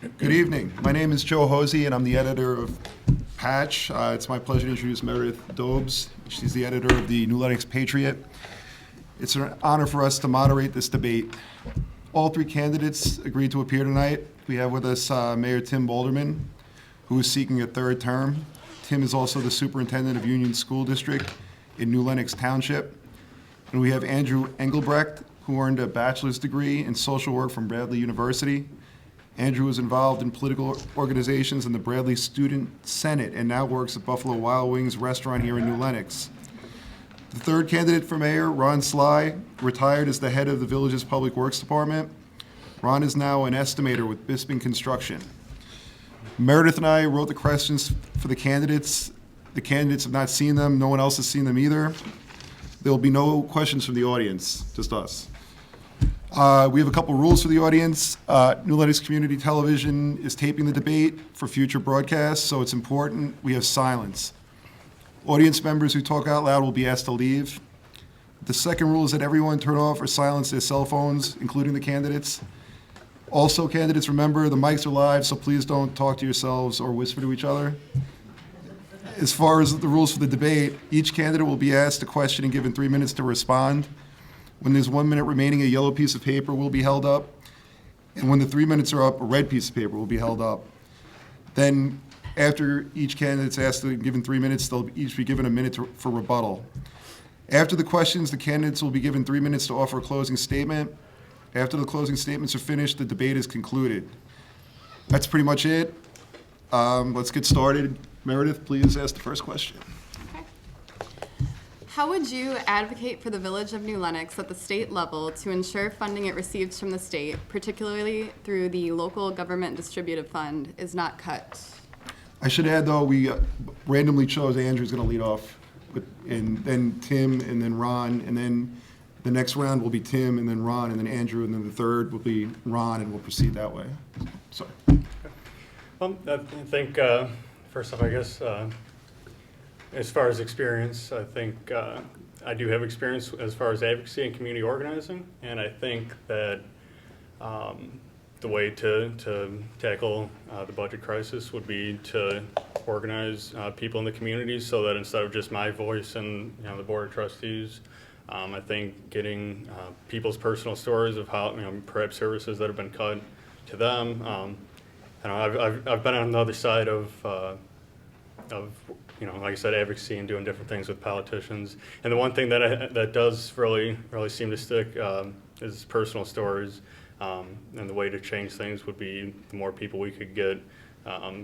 Good evening. My name is Joe Hosey, and I'm the editor of Patch. It's my pleasure to introduce Meredith Dobes. She's the editor of the New Lenox Patriot. It's an honor for us to moderate this debate. All three candidates agreed to appear tonight. We have with us Mayor Tim Baldermann, who is seeking a third term. Tim is also the superintendent of Union School District in New Lenox Township. And we have Andrew Englebrecht, who earned a bachelor's degree in social work from Bradley University. Andrew was involved in political organizations in the Bradley Student Senate and now works at Buffalo Wild Wings restaurant here in New Lenox. The third candidate for mayor, Ron Sly, retired as the head of the village's Public Works Department. Ron is now an estimator with Bisping Construction. Meredith and I wrote the questions for the candidates. The candidates have not seen them. No one else has seen them either. There will be no questions from the audience, just us. We have a couple rules for the audience. New Lenox Community Television is taping the debate for future broadcasts, so it's important we have silence. Audience members who talk out loud will be asked to leave. The second rule is that everyone turn off or silence their cell phones, including the candidates. Also, candidates, remember the mics are live, so please don't talk to yourselves or whisper to each other. As far as the rules for the debate, each candidate will be asked a question and given 3 minutes to respond. When there's 1 minute remaining, a yellow piece of paper will be held up. And when the 3 minutes are up, a red piece of paper will be held up. Then, after each candidate's asked to be given 3 minutes, they'll each be given a minute for rebuttal. After the questions, the candidates will be given 3 minutes to offer a closing statement. After the closing statements are finished, the debate is concluded. That's pretty much it. Let's get started. Meredith, please ask the first question. How would you advocate for the Village of New Lenox at the state level to ensure funding it receives from the state, particularly through the Local Government Distributive Fund, is not cut? I should add, though, we randomly chose Andrew's going to lead off, and then Tim, and then Ron, and then the next round will be Tim, and then Ron, and then Andrew, and then the third will be Ron, and we'll proceed that way. Sorry. I think, first off, I guess, as far as experience, I think I do have experience as far as advocacy and community organizing, and I think that the way to tackle the budget crisis would be to organize people in the community so that instead of just my voice and the board of trustees, I think getting people's personal stories of how perhaps services that have been cut to them. I've been on the other side of like I said, advocacy and doing different things with politicians. And the one thing that does really seem to stick is personal stories. And the way to change things would be the more people we could get,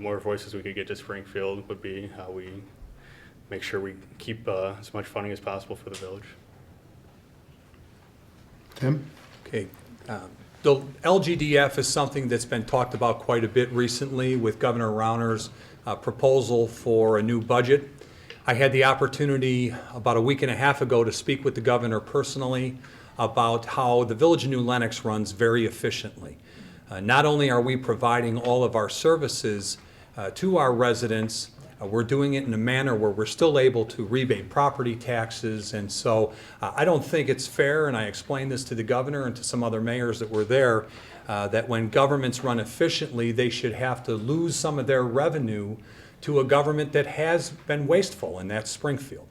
more voices we could get to Springfield would be how we make sure we keep as much funding as possible for the village. Tim? Okay. The LGDF is something that's been talked about quite a bit recently with Governor Rauner's proposal for a new budget. I had the opportunity about a week and a half ago to speak with the governor personally about how the Village of New Lenox runs very efficiently. Not only are we providing all of our services to our residents, we're doing it in a manner where we're still able to rebate property taxes, and so I don't think it's fair, and I explained this to the governor and to some other mayors that were there, that when governments run efficiently, they should have to lose some of their revenue to a government that has been wasteful, and that's Springfield.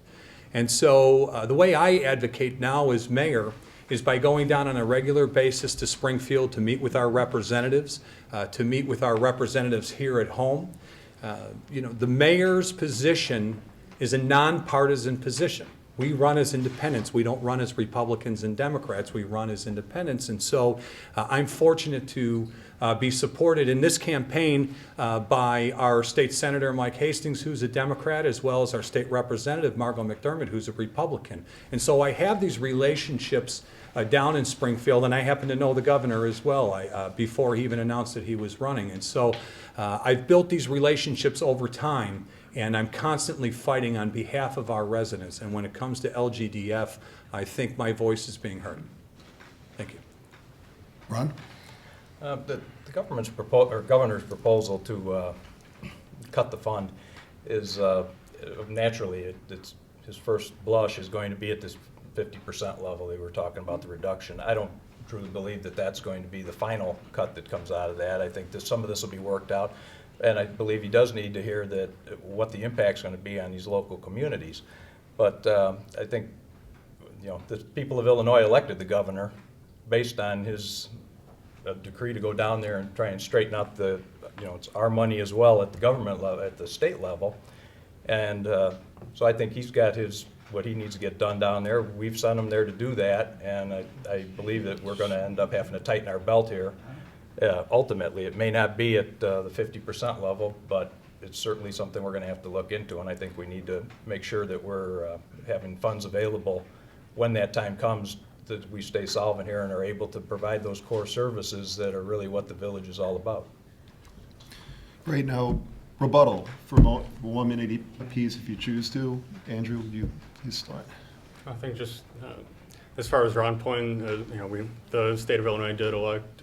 And so the way I advocate now as mayor is by going down on a regular basis to Springfield to meet with our representatives, here at home. The mayor's position is a nonpartisan position. We run as independents. We don't run as Republicans and Democrats. We run as independents. And so I'm fortunate to be supported in this campaign by our state senator, Mike Hastings, who's a Democrat, as well as our state representative, Margot McDermott, who's a Republican. And so I have these relationships down in Springfield, and I happen to know the governor as well before he even announced that he was running. And so I've built these relationships over time, and I'm constantly fighting on behalf of our residents. And when it comes to LGDF, I think my voice is being heard. Thank you. Ron? The governor's proposal to cut the fund is naturally, it's his first blush is going to be at this 50% level. They were talking about the reduction. I don't truly believe that that's going to be the final cut that comes out of that. I think that some of this will be worked out, and I believe he does need to hear that what the impact's going to be on these local communities. But I think, you know, the people of Illinois elected the governor based on his decree to go down there and try and straighten out the, you know, it's our money as well at the government level, at the state level. And so I think he's got what he needs to get done down there. We've sent him there to do that, and I believe that we're going to end up having to tighten our belt here. Ultimately, it may not be at the 50% level, but it's certainly something we're going to have to look into, and I think we need to make sure that we're having funds available when that time comes, that we stay solvent here and are able to provide those core services that are really what the village is all about. Right now, rebuttal for 1 minute apiece if you choose to. Andrew, you start. I think just as far as Ron pointed, you know, the state of Illinois did elect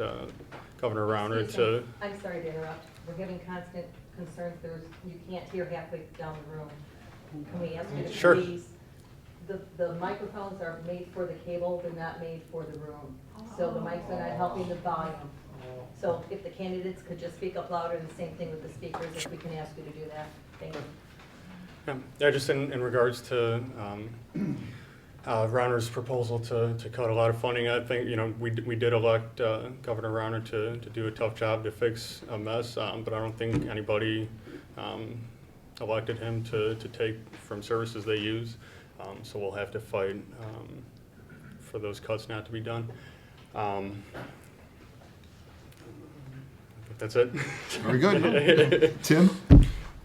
Governor Rauner to. I'm sorry to interrupt. We're having constant concerns. You can't hear halfway down the room. Can we ask you to Sure. please? The microphones are made for the cable, they're not made for the room. So the mics are not helping the volume. So if the candidates could just speak up louder, and the same thing with the speakers, if we can ask you to do that. Thank you. Yeah, just in regards to Rauner's proposal to cut a lot of funding, I think, you know, we did elect Governor Rauner to do a tough job to fix a mess, but I don't think anybody elected him to take from services they use. So we'll have to fight for those cuts not to be done. I think that's it. Very good. Tim?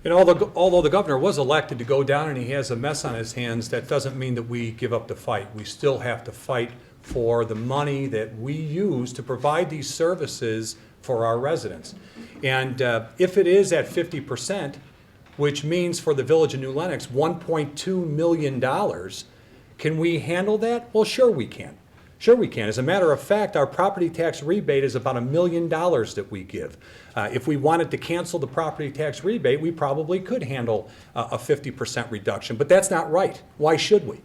And although the governor was elected to go down and he has a mess on his hands, that doesn't mean that we give up the fight. We still have to fight for the money that we use to provide these services for our residents. And if it is at 50%, which means for the village of New Lenox, $1.2 million, can we handle that? Well, sure we can. Sure we can. As a matter of fact, our property tax rebate is about $1 million that we give. If we wanted to cancel the property tax rebate, we probably could handle a 50% reduction, but that's not right. Why should we?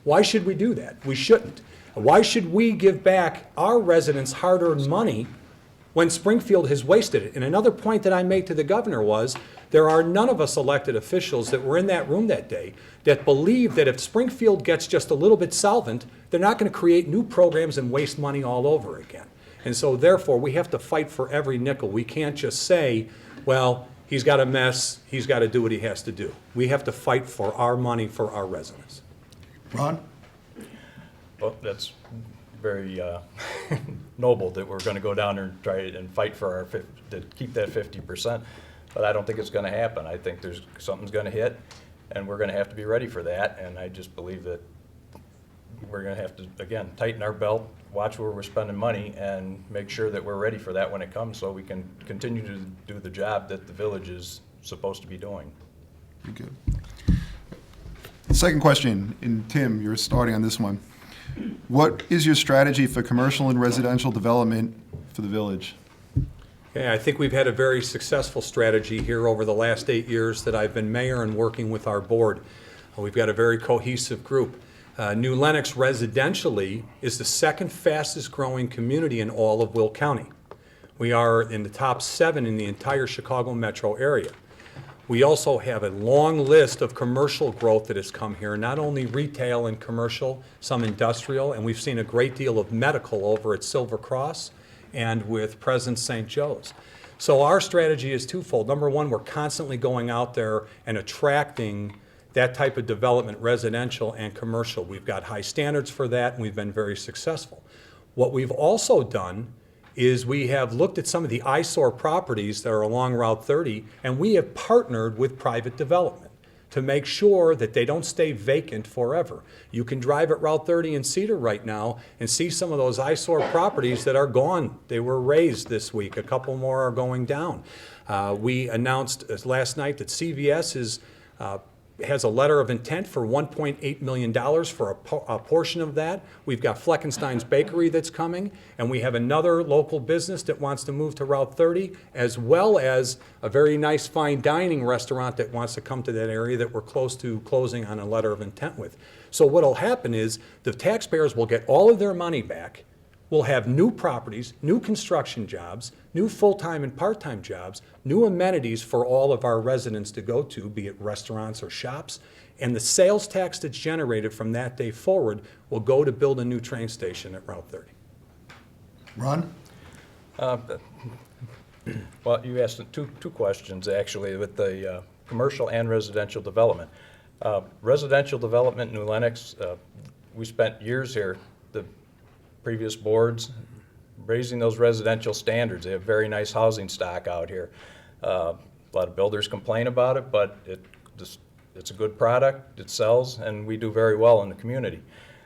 Why should we do that? We shouldn't. Why should we give back our residents' hard-earned money when Springfield has wasted it? And another point that I made to the governor was, there are none of us elected officials that were in that room that day that believe that if Springfield gets just a little bit solvent, they're not going to create new programs and waste money all over again. And so therefore, we have to fight for every nickel. We can't just say, well, he's got a mess, he's got to do what he has to do. We have to fight for our money for our residents. Ron? Well, that's very noble that we're going to go down there and try and fight for to keep that 50%. But I don't think it's going to happen. I think something's going to hit, and we're going to have to be ready for that. And I just believe that we're going to have to, again, tighten our belt, watch where we're spending money, and make sure that we're ready for that when it comes, so we can continue to do the job that the village is supposed to be doing. Very good. Second question, and Tim, you're starting on this one. What is your strategy for commercial and residential development for the village? Yeah, I think we've had a very successful strategy here over the last 8 years that I've been mayor and working with our board. We've got a very cohesive group. New Lenox residentially is the second fastest growing community in all of Will County. We are in the top 7 in the entire Chicago metro area. We also have a long list of commercial growth that has come here, not only retail and commercial, some industrial, and we've seen a great deal of medical over at Silver Cross and with President St. Joe's. So our strategy is twofold. Number one, we're constantly going out there and attracting that type of development, residential and commercial. We've got high standards for that, and we've been very successful. What we've also done is we have looked at some of the eyesore properties that are along Route 30, and we have partnered with private development to make sure that they don't stay vacant forever. You can drive at Route 30 in Cedar right now and see some of those eyesore properties that are gone. They were raised this week. A couple more are going down. We announced last night that CVS has a letter of intent for $1.8 million for a portion of that. We've got Fleckenstein's Bakery that's coming, and we have another local business that wants to move to Route 30, as well as a very nice fine dining restaurant that wants to come to that area that we're close to closing on a letter of intent with. So what'll happen is the taxpayers will get all of their money back we'll have new properties, new construction jobs, new full-time and part-time jobs, new amenities for all of our residents to go to, be it restaurants or shops, and the sales tax that's generated from that day forward will go to build a new train station at Route 30. Ron? Well, you asked two questions, actually, with the commercial and residential development. Residential development in New Lenox, we spent years here, the previous boards, raising those residential standards. They have very nice housing stock out here. A lot of builders complain about it, but it's a good product, it sells, and we do very well in the community.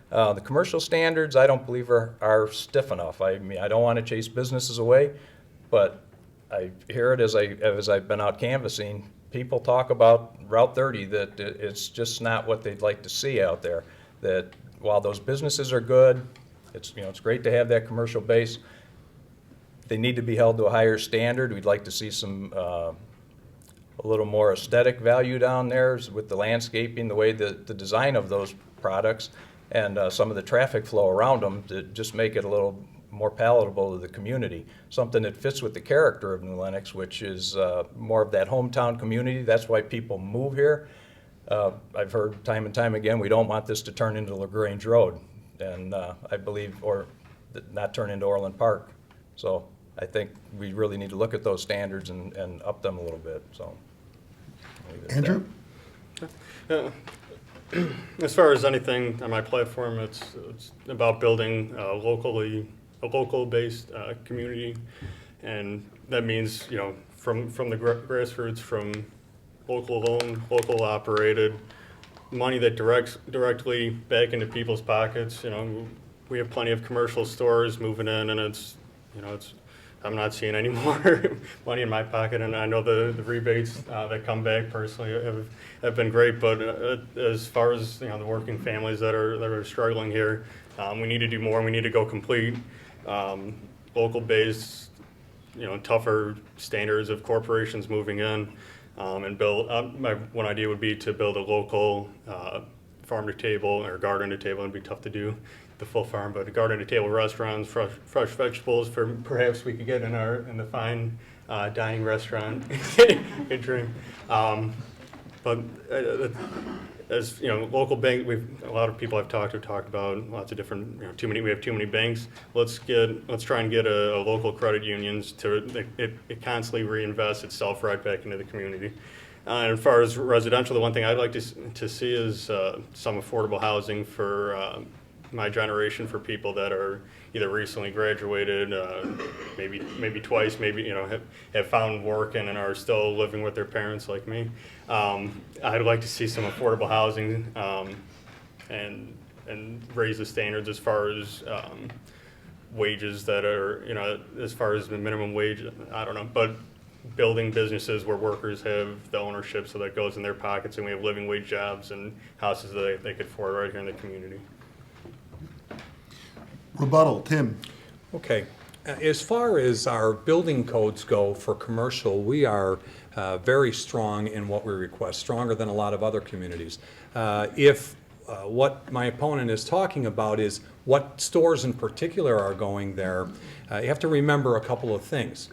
The commercial standards, I don't believe are stiff enough. I mean, I don't want to chase businesses away, but I hear it as I've been out canvassing. People talk about Route 30, that it's just not what they'd like to see out there. That while those businesses are good, it's great to have that commercial base. They need to be held to a higher standard. We'd like to see some a little more aesthetic value down there with the landscaping, the way the design of those products, and some of the traffic flow around them to just make it a little more palatable to the community. Something that fits with the character of New Lenox, which is more of that hometown community. That's why people move here. I've heard time and time again, we don't want this to turn into LaGrange Road, and I believe, or not turn into Orland Park. So I think we really need to look at those standards and up them a little bit. So I'll leave it at Andrew? Yeah. As far as anything on my platform, it's about building a local-based community, and that means from the grassroots, from local owned, local operated, money that directly back into people's pockets. We have plenty of commercial stores moving in, and it's I'm not seeing any more money in my pocket, and I know the rebates that come back personally have been great. But as far as the working families that are struggling here, we need to do more. We need to go complete, local-based, tougher standards of corporations moving in, and build. My one idea would be to build a local farm to table or garden to table. It'd be tough to do the full farm, but a garden to table restaurants, fresh vegetables for perhaps we could get in the fine dining restaurant and drink. But as local bank, a lot of people I've talked to talked about lots of different. We have too many banks. Let's try and get a local credit unions to it constantly reinvest itself right back into the community. And as far as residential, the one thing I'd like to see is some affordable housing for my generation, for people that are either recently graduated, maybe twice, maybe have found work and are still living with their parents like me. I'd like to see some affordable housing and raise the standards as far as wages that are as far as the minimum wage. I don't know, but building businesses where workers have the ownership, so that goes in their pockets, and we have living wage jobs and houses that they could afford right here in the community. Rebuttal, Tim. Okay. As far as our building codes go for commercial, we are very strong in what we request, stronger than a lot of other communities. If what my opponent is talking about is what stores in particular are going there, you have to remember a couple of things.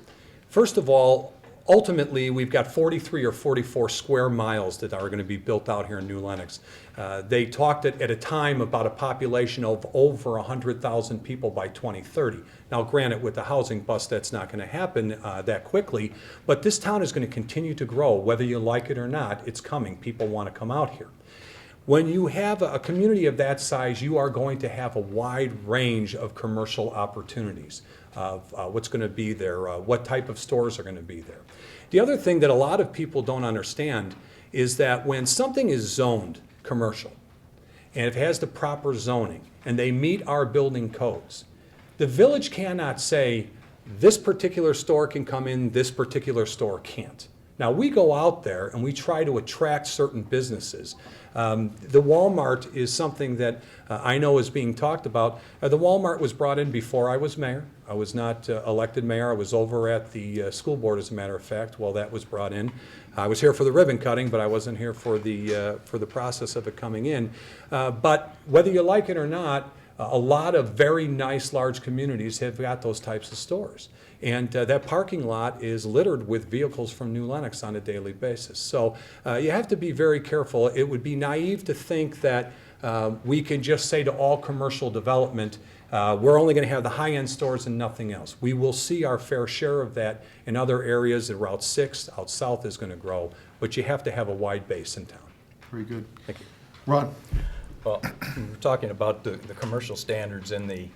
First of all, ultimately, we've got 43 or 44 square miles that are going to be built out here in New Lenox. They talked at a time about a population of over 100,000 people by 2030. Now, granted, with the housing bust, that's not going to happen that quickly, but this town is going to continue to grow. Whether you like it or not, it's coming. People want to come out here. When you have a community of that size, you are going to have a wide range of commercial opportunities of what's going to be there, what type of stores are going to be there. The other thing that a lot of people don't understand is that when something is zoned commercial, and it has the proper zoning, and they meet our building codes, the village cannot say, this particular store can come in, this particular store can't. Now, we go out there and we try to attract certain businesses. The Walmart is something that I know is being talked about. The Walmart was brought in before I was mayor. I was not elected mayor. I was over at the school board, as a matter of fact, while that was brought in. I was here for the ribbon cutting, but I wasn't here for the process of it coming in. But whether you like it or not, A lot of very nice large communities have got those types of stores. And that parking lot is littered with vehicles from New Lenox on a daily basis. So you have to be very careful. It would be naive to think that we can just say to all commercial development, we're only going to have the high-end stores and nothing else. We will see our fair share of that in other areas. The Route 6 out south is going to grow, but you have to have a wide base in town. Very good. Thank you. Ron? Well, we're talking about the commercial standards and the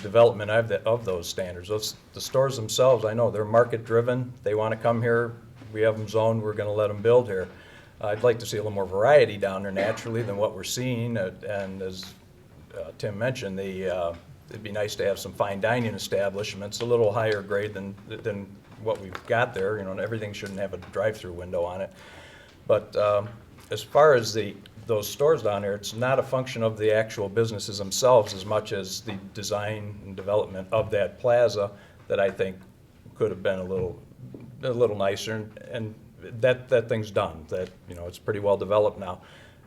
development of those standards. The stores themselves, I know, they're market-driven. They want to come here. We have them zoned. We're going to let them build here. I'd like to see a little more variety down there naturally than what we're seeing. And as Tim mentioned, it'd be nice to have some fine dining establishments, a little higher grade than what we've got there. You know, and everything shouldn't have a drive-through window on it. But as far as those stores down there, it's not a function of the actual businesses themselves as much as the design and development of that plaza that I think could have been a little nicer, and that thing's done. That, you know, it's pretty well developed now.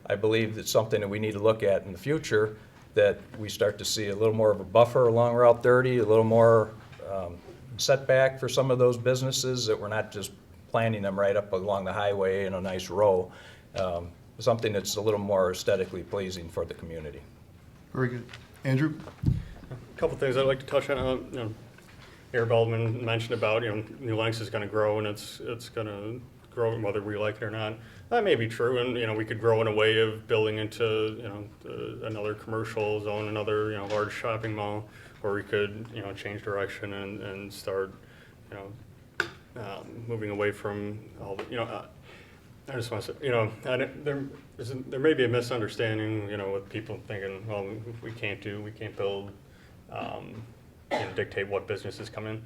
I believe it's something that we need to look at in the future, that we start to see a little more of a buffer along Route 30, a little more setback for some of those businesses, that we're not just planting them right up along the highway in a nice row. Something that's a little more aesthetically pleasing for the community. Very good. Andrew? A couple things I'd like to touch on. You know, Mayor Baldermann mentioned about, you know, New Lenox is going to grow, and it's going to grow whether we like it or not. That may be true, and, you know, we could grow in a way of building into, you know, another commercial zone, another, you know, large shopping mall, or we could, you know, change direction and start, you know, moving away from all the, you know. I just want to say, you know, there may be a misunderstanding, you know, with people thinking, well, we can't build, you know, dictate what businesses come in.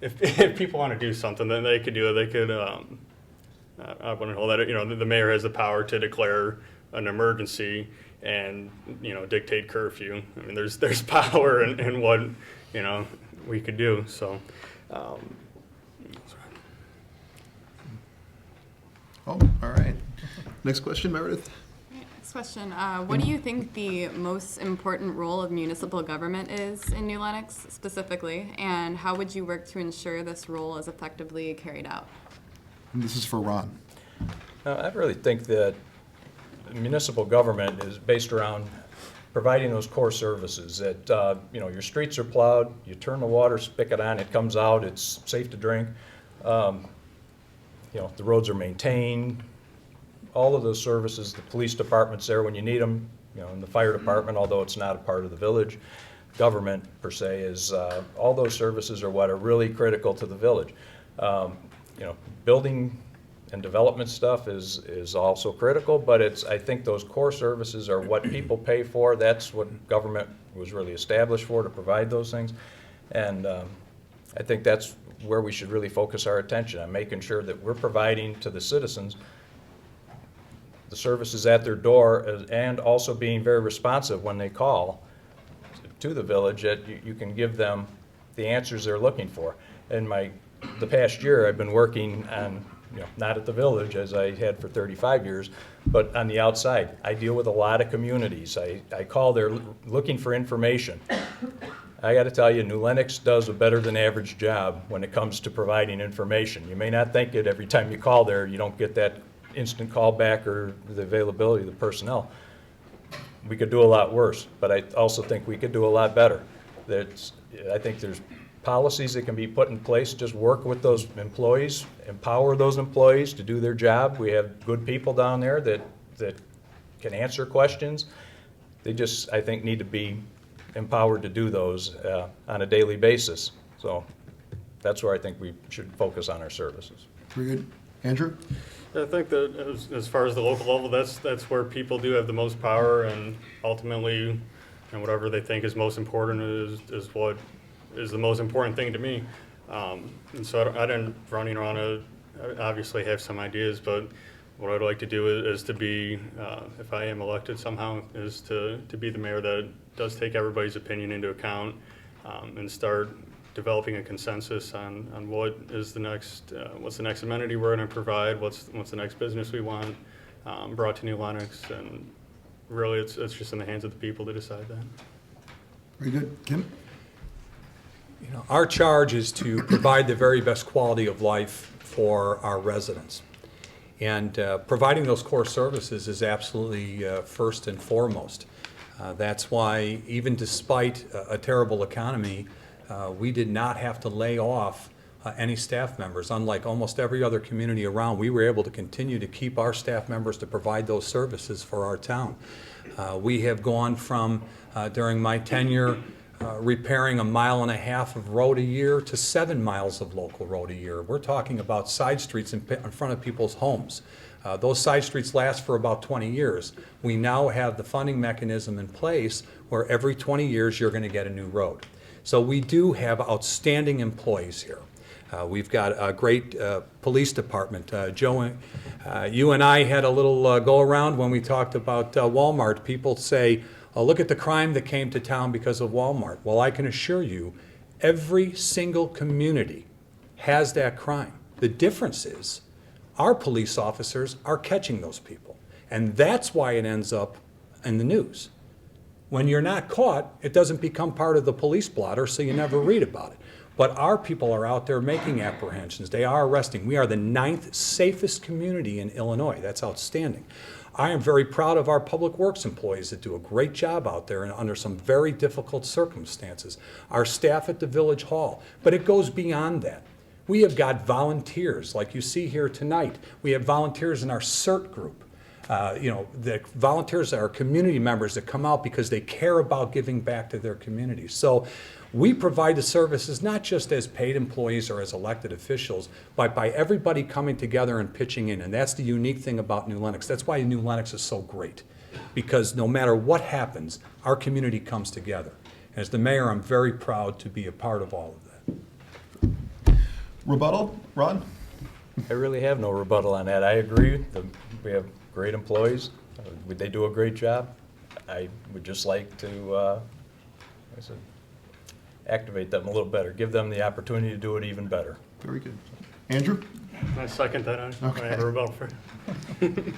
If people want to do something, then they could do it. They could, I wouldn't hold that, you know, the mayor has the power to declare an emergency and, you know, dictate curfew. I mean, there's power in what, you know, we could do, so. Oh, all right. Next question, Meredith? Next question. What do you think the most important role of municipal government is in New Lenox specifically, and how would you work to ensure this role is effectively carried out? And this is for Ron. I really think that municipal government is based around providing those core services that, you know, your streets are plowed, you turn the water spigot on, it comes out, it's safe to drink. You know, the roads are maintained, all of those services, the police department's there when you need them, you know, and the fire department, although it's not a part of the village government per se, is all those services are what are really critical to the village. You know, building and development stuff is also critical, but I think those core services are what people pay for. That's what government was really established for, to provide those things. And I think that's where we should really focus our attention on, making sure that we're providing to the citizens the services at their door, and also being very responsive when they call to the village, that you can give them the answers they're looking for. In the past year, I've been working on, you know, not at the village as I had for 35 years, but on the outside. I deal with a lot of communities. I call there looking for information. I got to tell you, New Lenox does a better than average job when it comes to providing information. You may not think it every time you call there, you don't get that instant call back or the availability of the personnel. We could do a lot worse, but I also think we could do a lot better. I think there's policies that can be put in place. Just work with those employees, empower those employees to do their job. We have good people down there that can answer questions. They just, I think, need to be empowered to do those on a daily basis. So that's where I think we should focus on our services. Very good. Andrew? I think that as far as the local level, that's where people do have the most power, and ultimately, and whatever they think is most important is what is the most important thing to me. And so I didn't running around I obviously have some ideas, but what I'd like to do is to be, if I am elected somehow, is to be the mayor that does take everybody's opinion into account, and start developing a consensus on what is the next, what's the next amenity we're going to provide, what's the next business we want brought to New Lenox, and really it's just in the hands of the people to decide that. Very good. Kim? You know, our charge is to provide the very best quality of life for our residents. And providing those core services is absolutely first and foremost. That's why, even despite a terrible economy, we did not have to lay off any staff members. Unlike almost every other community around, we were able to continue to keep our staff members to provide those services for our town. We have gone from, during my tenure, repairing 1.5 miles of road a year to 7 miles of local road a year. We're talking about side streets in front of people's homes. Those side streets last for about 20 years. We now have the funding mechanism in place where every 20 years you're going to get a new road. So we do have outstanding employees here. We've got a great police department. Joe, you and I had a little go around when we talked about Walmart. People say, oh, look at the crime that came to town because of Walmart. Well, I can assure you, every single community has that crime. The difference is our police officers are catching those people. And that's why it ends up in the news. When you're not caught, it doesn't become part of the police blotter, so you never read about it. But our people are out there making apprehensions. They are arresting. We are the 9th safest community in Illinois. That's outstanding. I am very proud of our public works employees that do a great job out there and under some very difficult circumstances. Our staff at the Village Hall. But it goes beyond that. We have got volunteers, like you see here tonight. We have volunteers in our CERT group. The volunteers are community members that come out because they care about giving back to their communities. So we provide the services not just as paid employees or as elected officials, but by everybody coming together and pitching in. And that's the unique thing about New Lenox. That's why New Lenox is so great, because no matter what happens, our community comes together. As the mayor, I'm very proud to be a part of all of that. Rebuttal, Ron? I really have no rebuttal on that. I agree. We have great employees. They do a great job. I would just like to activate them a little better, give them the opportunity to do it even better. Very good. Andrew? I second that. I have a rebuttal for you.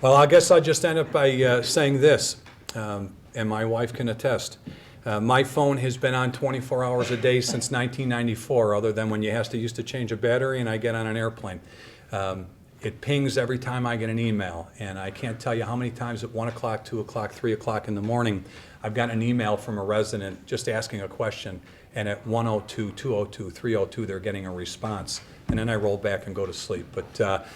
Well, I guess I'll just end up by saying this, and my wife can attest. My phone has been on 24 hours a day since 1994, other than when you used to change a battery and I get on an airplane. It pings every time I get an email, and I can't tell you how many times at 1 o'clock, 2 o'clock, 3 o'clock in the morning, I've gotten an email from a resident just asking a question, and at 1:02, 2:02, 3:02, they're getting a response, and then I roll back and go to sleep. But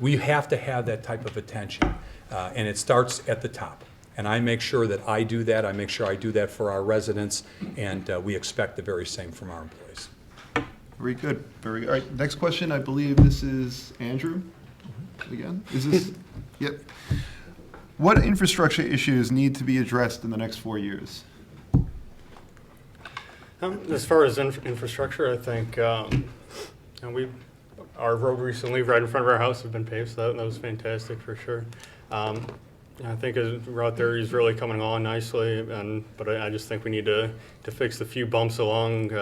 we have to have that type of attention, and it starts at the top. And I make sure that I do that. I make sure I do that for our residents, and we expect the very same from our employees. Very good. Very good. All right, next question. I believe this is Andrew again. Is this? Yep. What infrastructure issues need to be addressed in the next 4 years? As far as infrastructure, I think our road recently right in front of our house has been paved, so that was fantastic for sure. I think Route 30 is really coming along nicely, but I just think we need to fix the few bumps along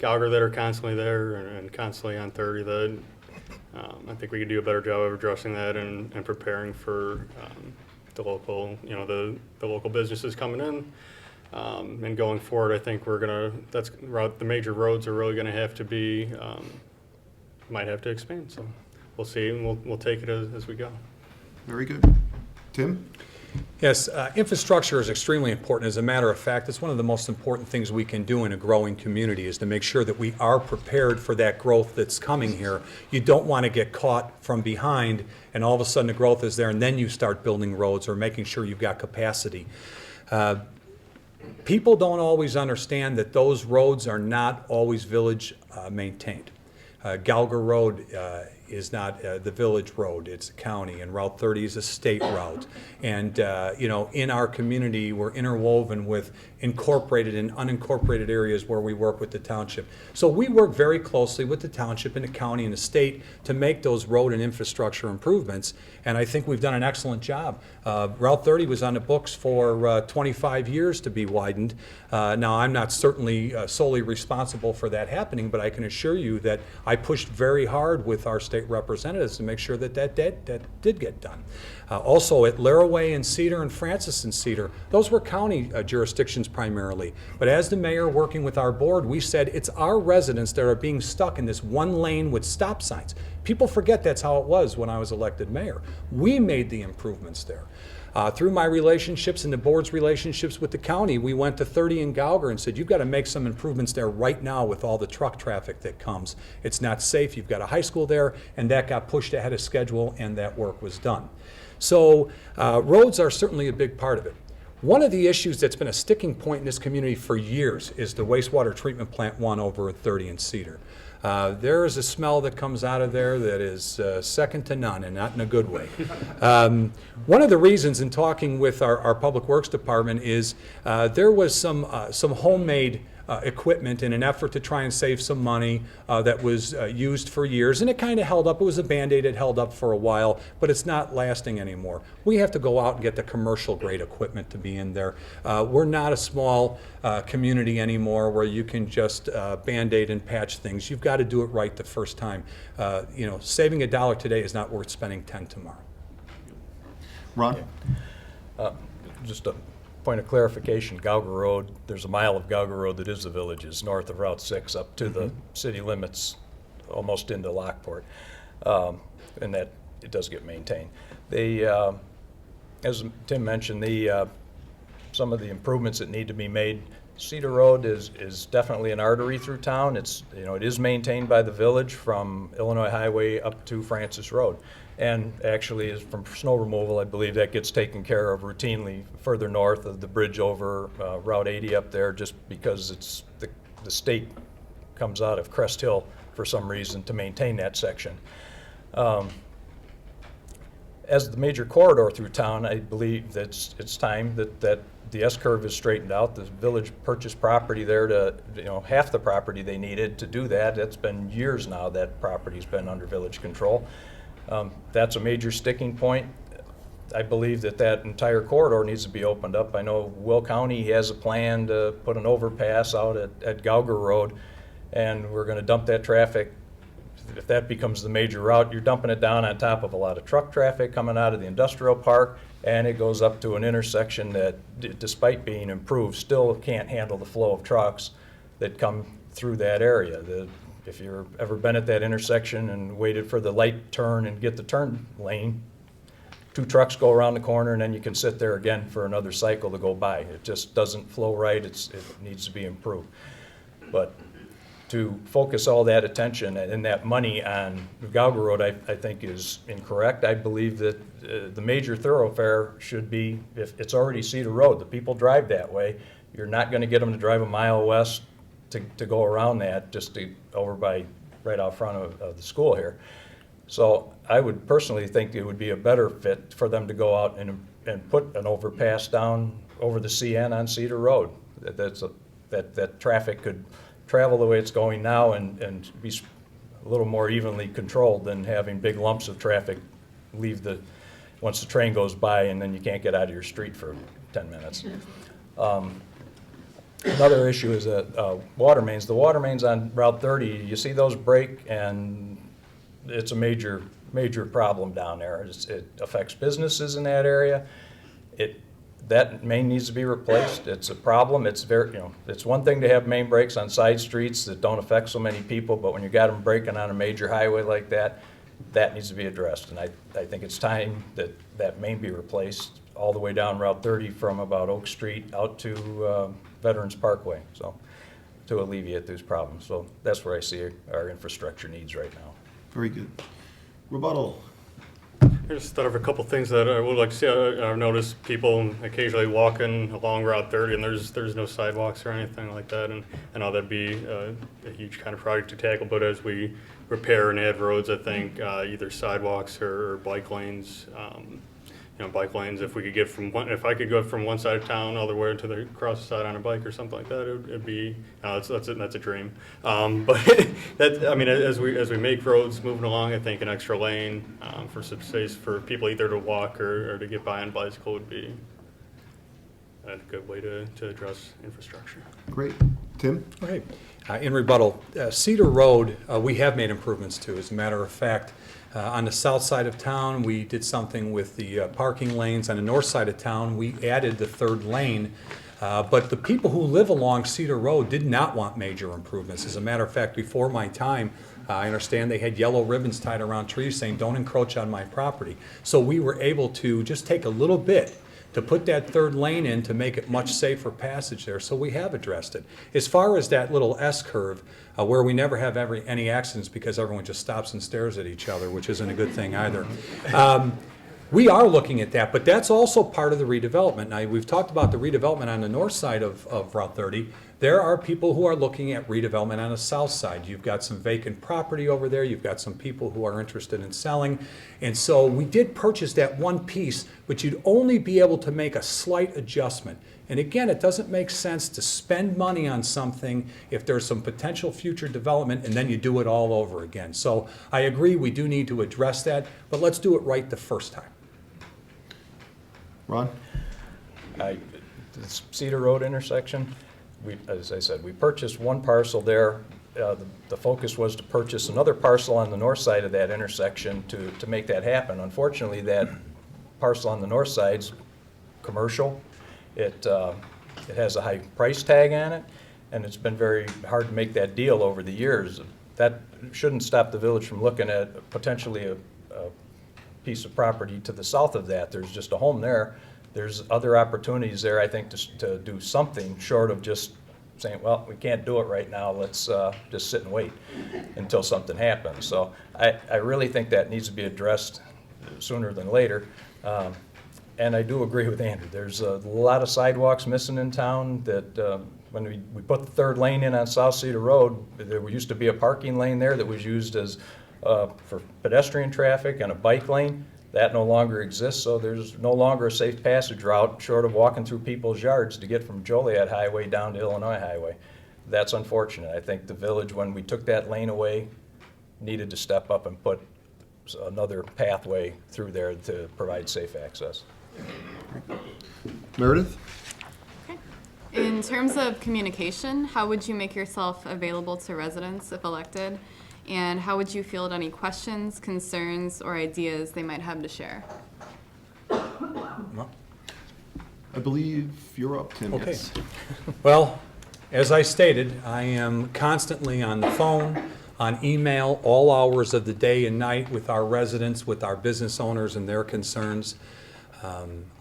Gauger that are constantly there and constantly on 30 that I think we could do a better job of addressing that and preparing for the local, the local businesses coming in. And going forward, I think the major roads are really gonna have to be, might have to expand. So we'll see, and we'll take it as we go. Very good. Tim? Yes, infrastructure is extremely important. As a matter of fact, it's one of the most important things we can do in a growing community is to make sure that we are prepared for that growth that's coming here. You don't want to get caught from behind and all of a sudden the growth is there and then you start building roads or making sure you've got capacity. People don't always understand that those roads are not always village maintained. Gauger Road is not the village road, it's a county, and Route 30 is a state route. And in our community, we're interwoven with incorporated and unincorporated areas where we work with the township. So we work very closely with the township and the county and the state to make those road and infrastructure improvements, and I think we've done an excellent job. Route 30 was on the books for 25 years to be widened. Now, I'm not certainly solely responsible for that happening, but I can assure you that I pushed very hard with our state representatives to make sure that did get done. Also at Laraway and Cedar and Francis and Cedar, those were county jurisdictions residents primarily. But as the mayor working with our board, we said it's our residents that are being stuck in this one lane with stop signs. People forget that's how it was when I was elected mayor. We made the improvements there. Through my relationships and the board's relationships with the county, we went to 30 in Gauger and said, you've got to make some improvements there right now with all the truck traffic that comes. It's not safe. You've got a high school there, and that got pushed ahead of schedule, and that work was done. So roads are certainly a big part of it. One of the issues that's been a sticking point in this community for years is the wastewater treatment plant one over at 30 in Cedar. There is a smell that comes out of there that is second to none, and not in a good way. One of the reasons in talking with our Public Works Department is there was some homemade equipment in an effort to try and save some money that was used for years, and it kind of held up. It was a Band-Aid, it held up for a while, but it's not lasting anymore. We have to go out and get the commercial grade equipment to be in there. We're not a small community anymore where you can just Band-Aid and patch things. You've got to do it right the first time. Saving $1 today is not worth spending 10 tomorrow. Ron? Just a point of clarification, Gauger Road, there's a mile of Gauger Road that is the villages, north of Route 6 up to the city limits, almost into Lockport, and that it does get maintained. As Tim mentioned, some of the improvements that need to be made. Cedar Road is definitely an artery through town. It is maintained by the village from Illinois Highway up to Francis Road. And actually, is from snow removal, I believe that gets taken care of routinely further north of the bridge over Route 80 up there, just because it's the state comes out of Crest Hill for some reason to maintain that section. As the major corridor through town, I believe that it's time that the S-curve is straightened out. The village purchased property there to, half the property they needed to do that. It's been years now that property's been under village control. That's a major sticking point. I believe that entire corridor needs to be opened up. I know Will County has a plan to put an overpass out at Gauger Road, and we're going to dump that traffic. If that becomes the major route, you're dumping it down on top of a lot of truck traffic coming out of the industrial park, and it goes up to an intersection that, despite being improved, still can't handle the flow of trucks that come through that area. If you've ever been at that intersection and waited for the light turn and get the turn lane, 2 trucks go around the corner and then you can sit there again for another cycle to go by. It just doesn't flow right. It needs to be improved. But to focus all that attention and that money on Gauger Road, I think is incorrect. I believe that the major thoroughfare should be, if it's already Cedar Road, the people drive that way. You're not going to get them to drive a mile west to go around that, just to over by right out front of the school here. So I would personally think it would be a better fit for them to go out and put an overpass down over the CN on Cedar Road. That traffic could travel the way it's going now and be a little more evenly controlled than having big lumps of traffic leave once the train goes by and then you can't get out of your street for 10 minutes. Another issue is that water mains. The water mains on Route 30, you see those break, and it's a major problem down there. It affects businesses in that area. That main needs to be replaced. It's a problem. It's it's one thing to have main breaks on side streets that don't affect so many people, but when you got them breaking on a major highway like that, that needs to be addressed. And I think it's time that main be replaced all the way down Route 30 from about Oak Street out to Veterans Parkway, so to alleviate these problems. So that's where I see our infrastructure needs right now. Very good. Rebuttal. I just thought of a couple things that I would like to see. I've noticed people occasionally walking along Route 30 and there's no sidewalks or anything like that, and I know that'd be a huge kind of project to tackle, but as we repair and add roads, I think either sidewalks or bike lanes, bike lanes, if I could go from one side of town all the way to the across the side on a bike or something like that, it'd be, that's a dream. But as we make roads moving along, I think an extra lane for some space for people either to walk or to get by on bicycle would be a good way to address infrastructure. Great. Tim? Okay. In rebuttal, Cedar Road, we have made improvements to. As a matter of fact, on the south side of town, we did something with the parking lanes. On the north side of town, we added the 3rd lane But the people who live along Cedar Road did not want major improvements. As a matter of fact, before my time, I understand they had yellow ribbons tied around trees saying, "Don't encroach on my property." So we were able to just take a little bit to put that third lane in to make it much safer passage there. So we have addressed it. As far as that little S-curve, where we never have any accidents because everyone just stops and stares at each other, which isn't a good thing either. We are looking at that, but that's also part of the redevelopment. Now, we've talked about the redevelopment on the north side of Route 30. There are people who are looking at redevelopment on the south side. You've got some vacant property over there. You've got some people who are interested in selling. And so we did purchase that one piece, but you'd only be able to make a slight adjustment. And again, it doesn't make sense to spend money on something if there's some potential future development and then you do it all over again. So I agree, we do need to address that, but let's do it right the first time. Ron? The Cedar Road intersection, as I said, we purchased one parcel there. The focus was to purchase another parcel on the north side of that intersection to make that happen. Unfortunately, that parcel on the north side's commercial. It has a high price tag on it, and it's been very hard to make that deal over the years. That shouldn't stop the village from looking at potentially a piece of property to the south of that. There's just a home there. There's other opportunities there, I think, to do something short of just saying, well, we can't do it right now, let's just sit and wait until something happens. So I really think that needs to be addressed sooner than later. And I do agree with Andrew. There's a lot of sidewalks missing in town that when we put the third lane in on South Cedar Road, there used to be a parking lane there that was used as for pedestrian traffic and a bike lane. That no longer exists, so there's no longer a safe passage route short of walking through people's yards to get from Joliet Highway down to Illinois Highway. That's unfortunate. I think the village, when we took that lane away, needed to step up and put another pathway through there to provide safe access. Meredith? In terms of communication, how would you make yourself available to residents if elected? And how would you field any questions, concerns, or ideas they might have to share? I believe you're up, Tim. Okay. Yes. Well, as I stated, I am constantly on the phone, on email, all hours of the day and night with our residents, with our business owners and their concerns.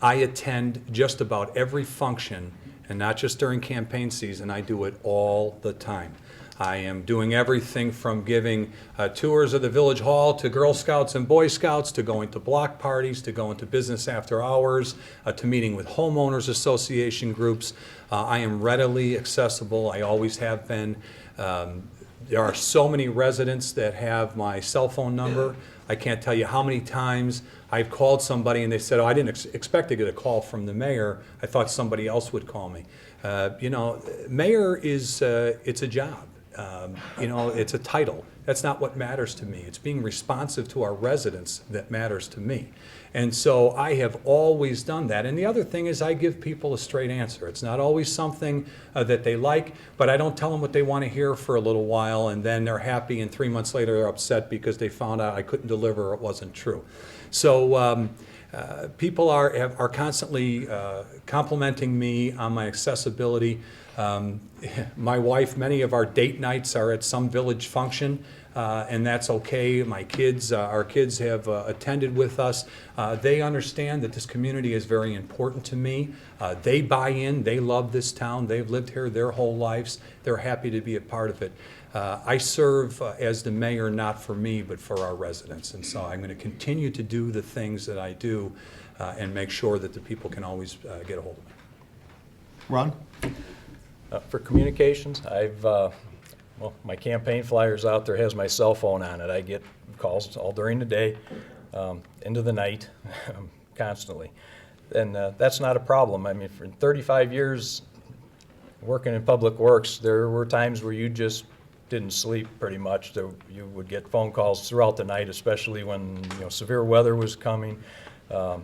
I attend just about every function, and not just during campaign season. I do it all the time. I am doing everything from giving tours of the village hall to Girl Scouts and Boy Scouts, to going to block parties, to going to business after hours, to meeting with homeowners association groups. I am readily accessible. I always have been. There are so many residents that have my cell phone number. I can't tell you how many times I've called somebody and they said, "Oh, I didn't expect to get a call from the mayor. I thought somebody else would call me." Mayor is, it's a job. It's a title. That's not what matters to me. It's being responsive to our residents that matters to me. And so I have always done that. And the other thing is I give people a straight answer. It's not always something that they like, but I don't tell them what they want to hear for a little while, and then they're happy, and 3 months later they're upset because they found out I couldn't deliver or it wasn't true. So people are constantly complimenting me on my accessibility. My wife, many of our date nights are at some village function, and that's okay. My kids, our kids have attended with us. They understand that this community is very important to me. They buy in, they love this town, they've lived here their whole lives, they're happy to be a part of it. I serve as the mayor not for me, but for our residents, and so I'm going to continue to do the things that I do and make sure that the people can always get a hold of me. Ron? For communications, my campaign flyer's out there, has my cell phone on it. I get calls all during the day, into the night, constantly. And that's not a problem. I mean, for 35 years working in public works, there were times where you just didn't sleep pretty much. You would get phone calls throughout the night, especially when severe weather was coming. The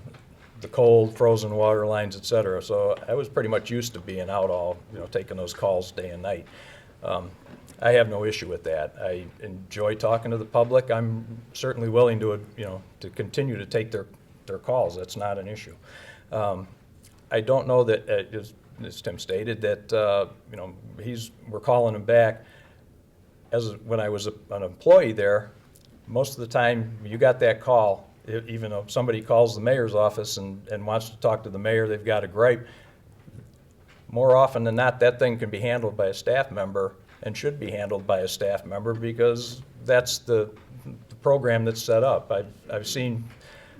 cold, frozen water lines, et cetera. So I was pretty much used to being out all, taking those calls day and night. I have no issue with that. I enjoy talking to the public. I'm certainly willing to, to continue to take their calls. That's not an issue. I don't know that, as Tim stated, that, you know, we're calling him back. When I was an employee there, most of the time, you got that call, even though somebody calls the mayor's office and wants to talk to the mayor, they've got a gripe. More often than not, that thing can be handled by a staff member and should be handled by a staff member because that's the program that's set up. I've seen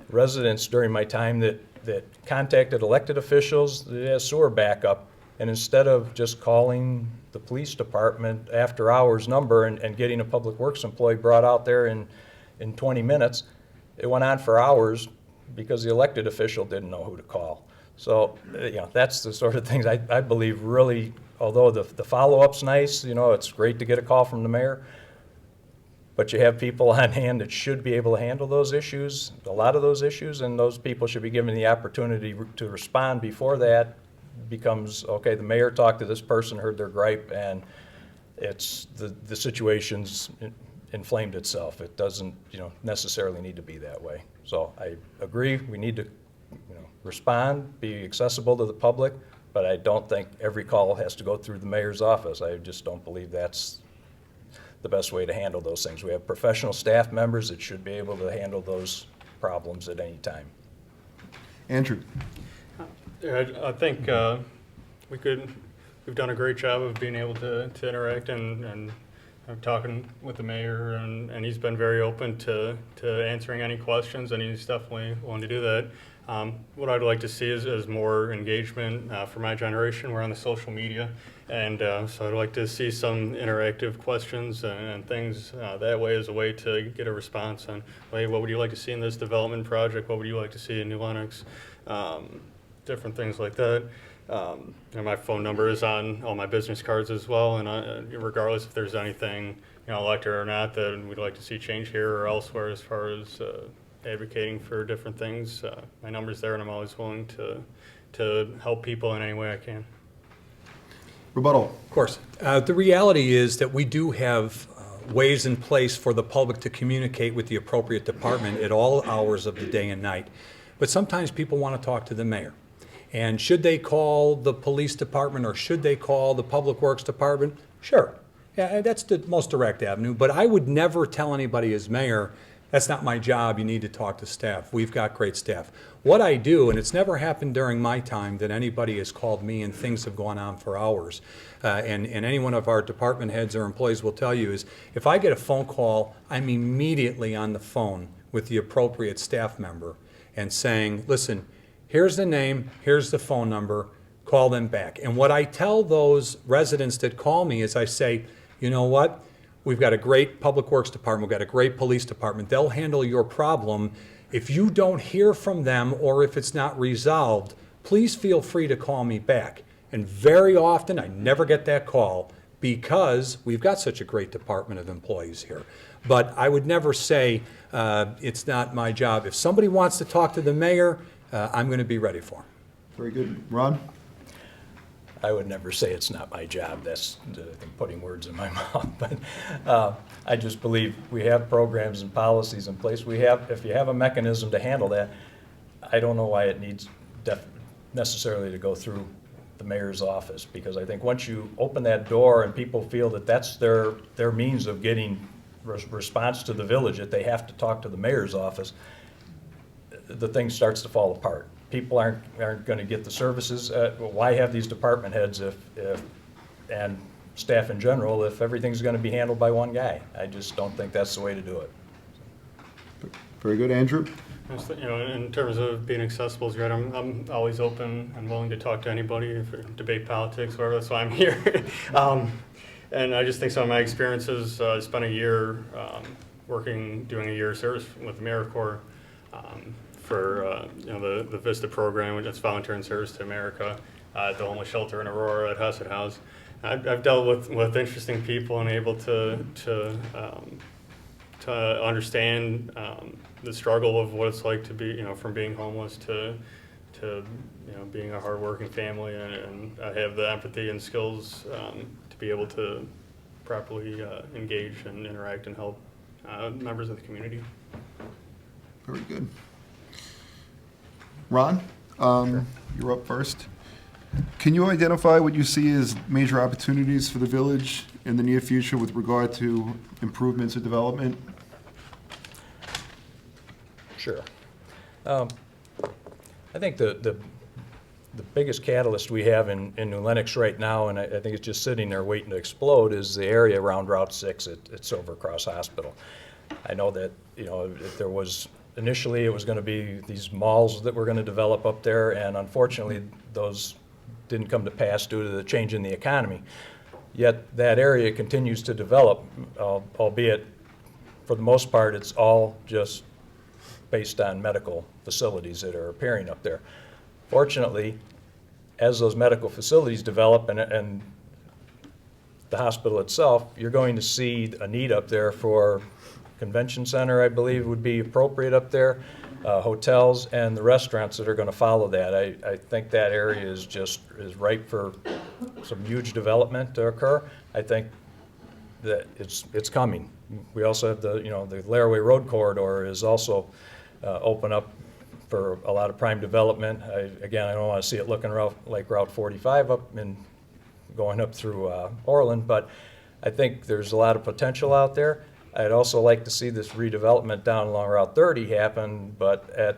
residents during my time that contacted elected officials, that has sewer backup, and instead of just calling the police department after hours number and getting a public works employee brought out there in 20 minutes, it went on for hours because the elected official didn't know who to call. So, you know, that's the sort of things I believe really, although the follow-up's nice, you know, it's great to get a call from the mayor, but you have people on hand that should be able to handle those issues, a lot of those issues, and those people should be given the opportunity to respond before that becomes, okay, the mayor talked to this person, heard their gripe, and it's the situation's inflamed itself. It doesn't, you know, necessarily need to be that way. So I agree, we need to, you know, respond, be accessible to the public, but I don't think every call has to go through the mayor's office. I just don't believe that's the best way to handle those things. We have professional staff members that should be able to handle those problems at any time. Andrew? Yeah, I think we've done a great job of being able to interact and I'm talking with the mayor, and he's been very open to answering any questions, and he's definitely willing to do that. What I'd like to see is more engagement for my generation. We're on the social media, and so I'd like to see some interactive questions and things that way as a way to get a response on, hey, what would you like to see in this development project? What would you like to see in New Lenox? Different things like that. And my phone number is on all my business cards as well, and regardless if there's anything, you know, elected or not, that we'd like to see change here or elsewhere as far as advocating for different things, my number's there, and I'm always willing to help people in any way I can. Rebuttal. Of course. The reality is that we do have ways in place for the public to communicate with the appropriate department at all hours of the day and night. But sometimes people want to talk to the mayor. And should they call the police department or should they call the public works department? Sure. Yeah, that's the most direct avenue. But I would never tell anybody as mayor, that's not my job, you need to talk to staff. We've got great staff. What I do, and it's never happened during my time that anybody has called me and things have gone on for hours, and any one of our department heads or employees will tell you is, if I get a phone call, I'm immediately on the phone with the appropriate staff member and saying, listen, here's the name, here's the phone number, call them back. And what I tell those residents that call me is I say, you know what? We've got a great public works department, we've got a great police department. They'll handle your problem. If you don't hear from them or if it's not resolved, please feel free to call me back. And very often, I never get that call because we've got such a great department of employees here. But I would never say it's not my job. If somebody wants to talk to the mayor, I'm going to be ready for them. Very good. Ron? I would never say it's not my job. That's putting words in my mouth. But I just believe we have programs and policies in place. If you have a mechanism to handle that, I don't know why it needs necessarily to go through the mayor's office, because I think once you open that door and people feel that that's their means of getting response to the village, that they have to talk to the mayor's office, the thing starts to fall apart. People aren't going to get the services. Why have these department heads and staff in general if everything's going to be handled by one guy? I just don't think that's the way to do it. Very good. Andrew? You know, in terms of being accessible is great. I'm always open and willing to talk to anybody, debate politics, whatever. That's why I'm here. And I just think some of my experiences. I spent a year doing a year of service with the AmeriCorps for you know, the VISTA program, which is Volunteer in Service to America, at the homeless shelter in Aurora, at Hosey House. I've dealt with interesting people and able to understand the struggle of what it's like to be, you know, from being homeless to you know, being a hardworking family, and I have the empathy and skills to be able to properly engage and interact and help members of the community. Very good. Ron, Sure. You're up first. Can you identify what you see as major opportunities for the village in the near future with regard to improvements or development? Sure. I think the biggest catalyst we have in New Lenox right now, and I think it's just sitting there waiting to explode, is the area around Route 6 at Silver Cross Hospital. I know that, you know, if there was, initially it was going to be these malls that were going to develop up there, and unfortunately those didn't come to pass due to the change in the economy. Yet that area continues to develop, albeit for the most part it's all just based on medical facilities that are appearing up there. Fortunately, as those medical facilities develop and the hospital itself, you're going to see a need up there for convention center, I believe, would be appropriate up there, hotels, and the restaurants that are going to follow that. I think that area is ripe for some huge development to occur. I think that it's coming. We also have the Laraway Road corridor is also open up for a lot of prime development. Again, I don't want to see it looking like Route 45 up and going up through Orland, but I think there's a lot of potential out there. I'd also like to see this redevelopment down along Route 30 happen, but at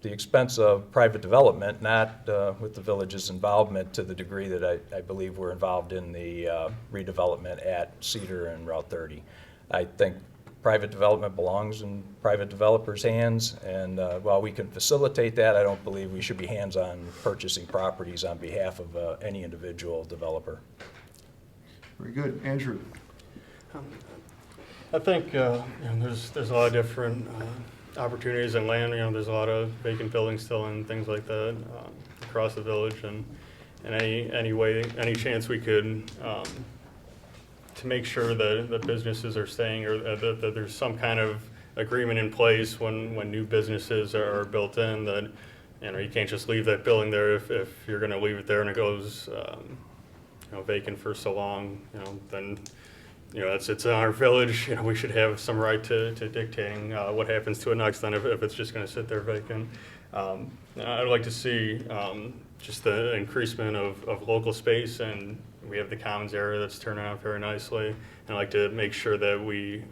the expense of private development, not with the village's involvement to the degree that I believe we're involved in the redevelopment at Cedar and Route 30. I think private development belongs in private developers' hands, and while we can facilitate that, I don't believe we should be hands-on purchasing properties on behalf of any individual developer. Very good. Andrew? I think there's a lot of different opportunities in land. There's a lot of vacant buildings still and things like that across the village, and any chance we could to make sure that businesses are staying, or that there's some kind of agreement in place when new businesses are built in, that you can't just leave that building there if you're going to leave it there and it goes vacant for so long. Then it's in our village. We should have some right to dictating what happens to it next. Then if it's just going to sit there vacant, I'd like to see just the increasement of local space, and we have the commons area that's turning out very nicely. And I'd like to make sure that we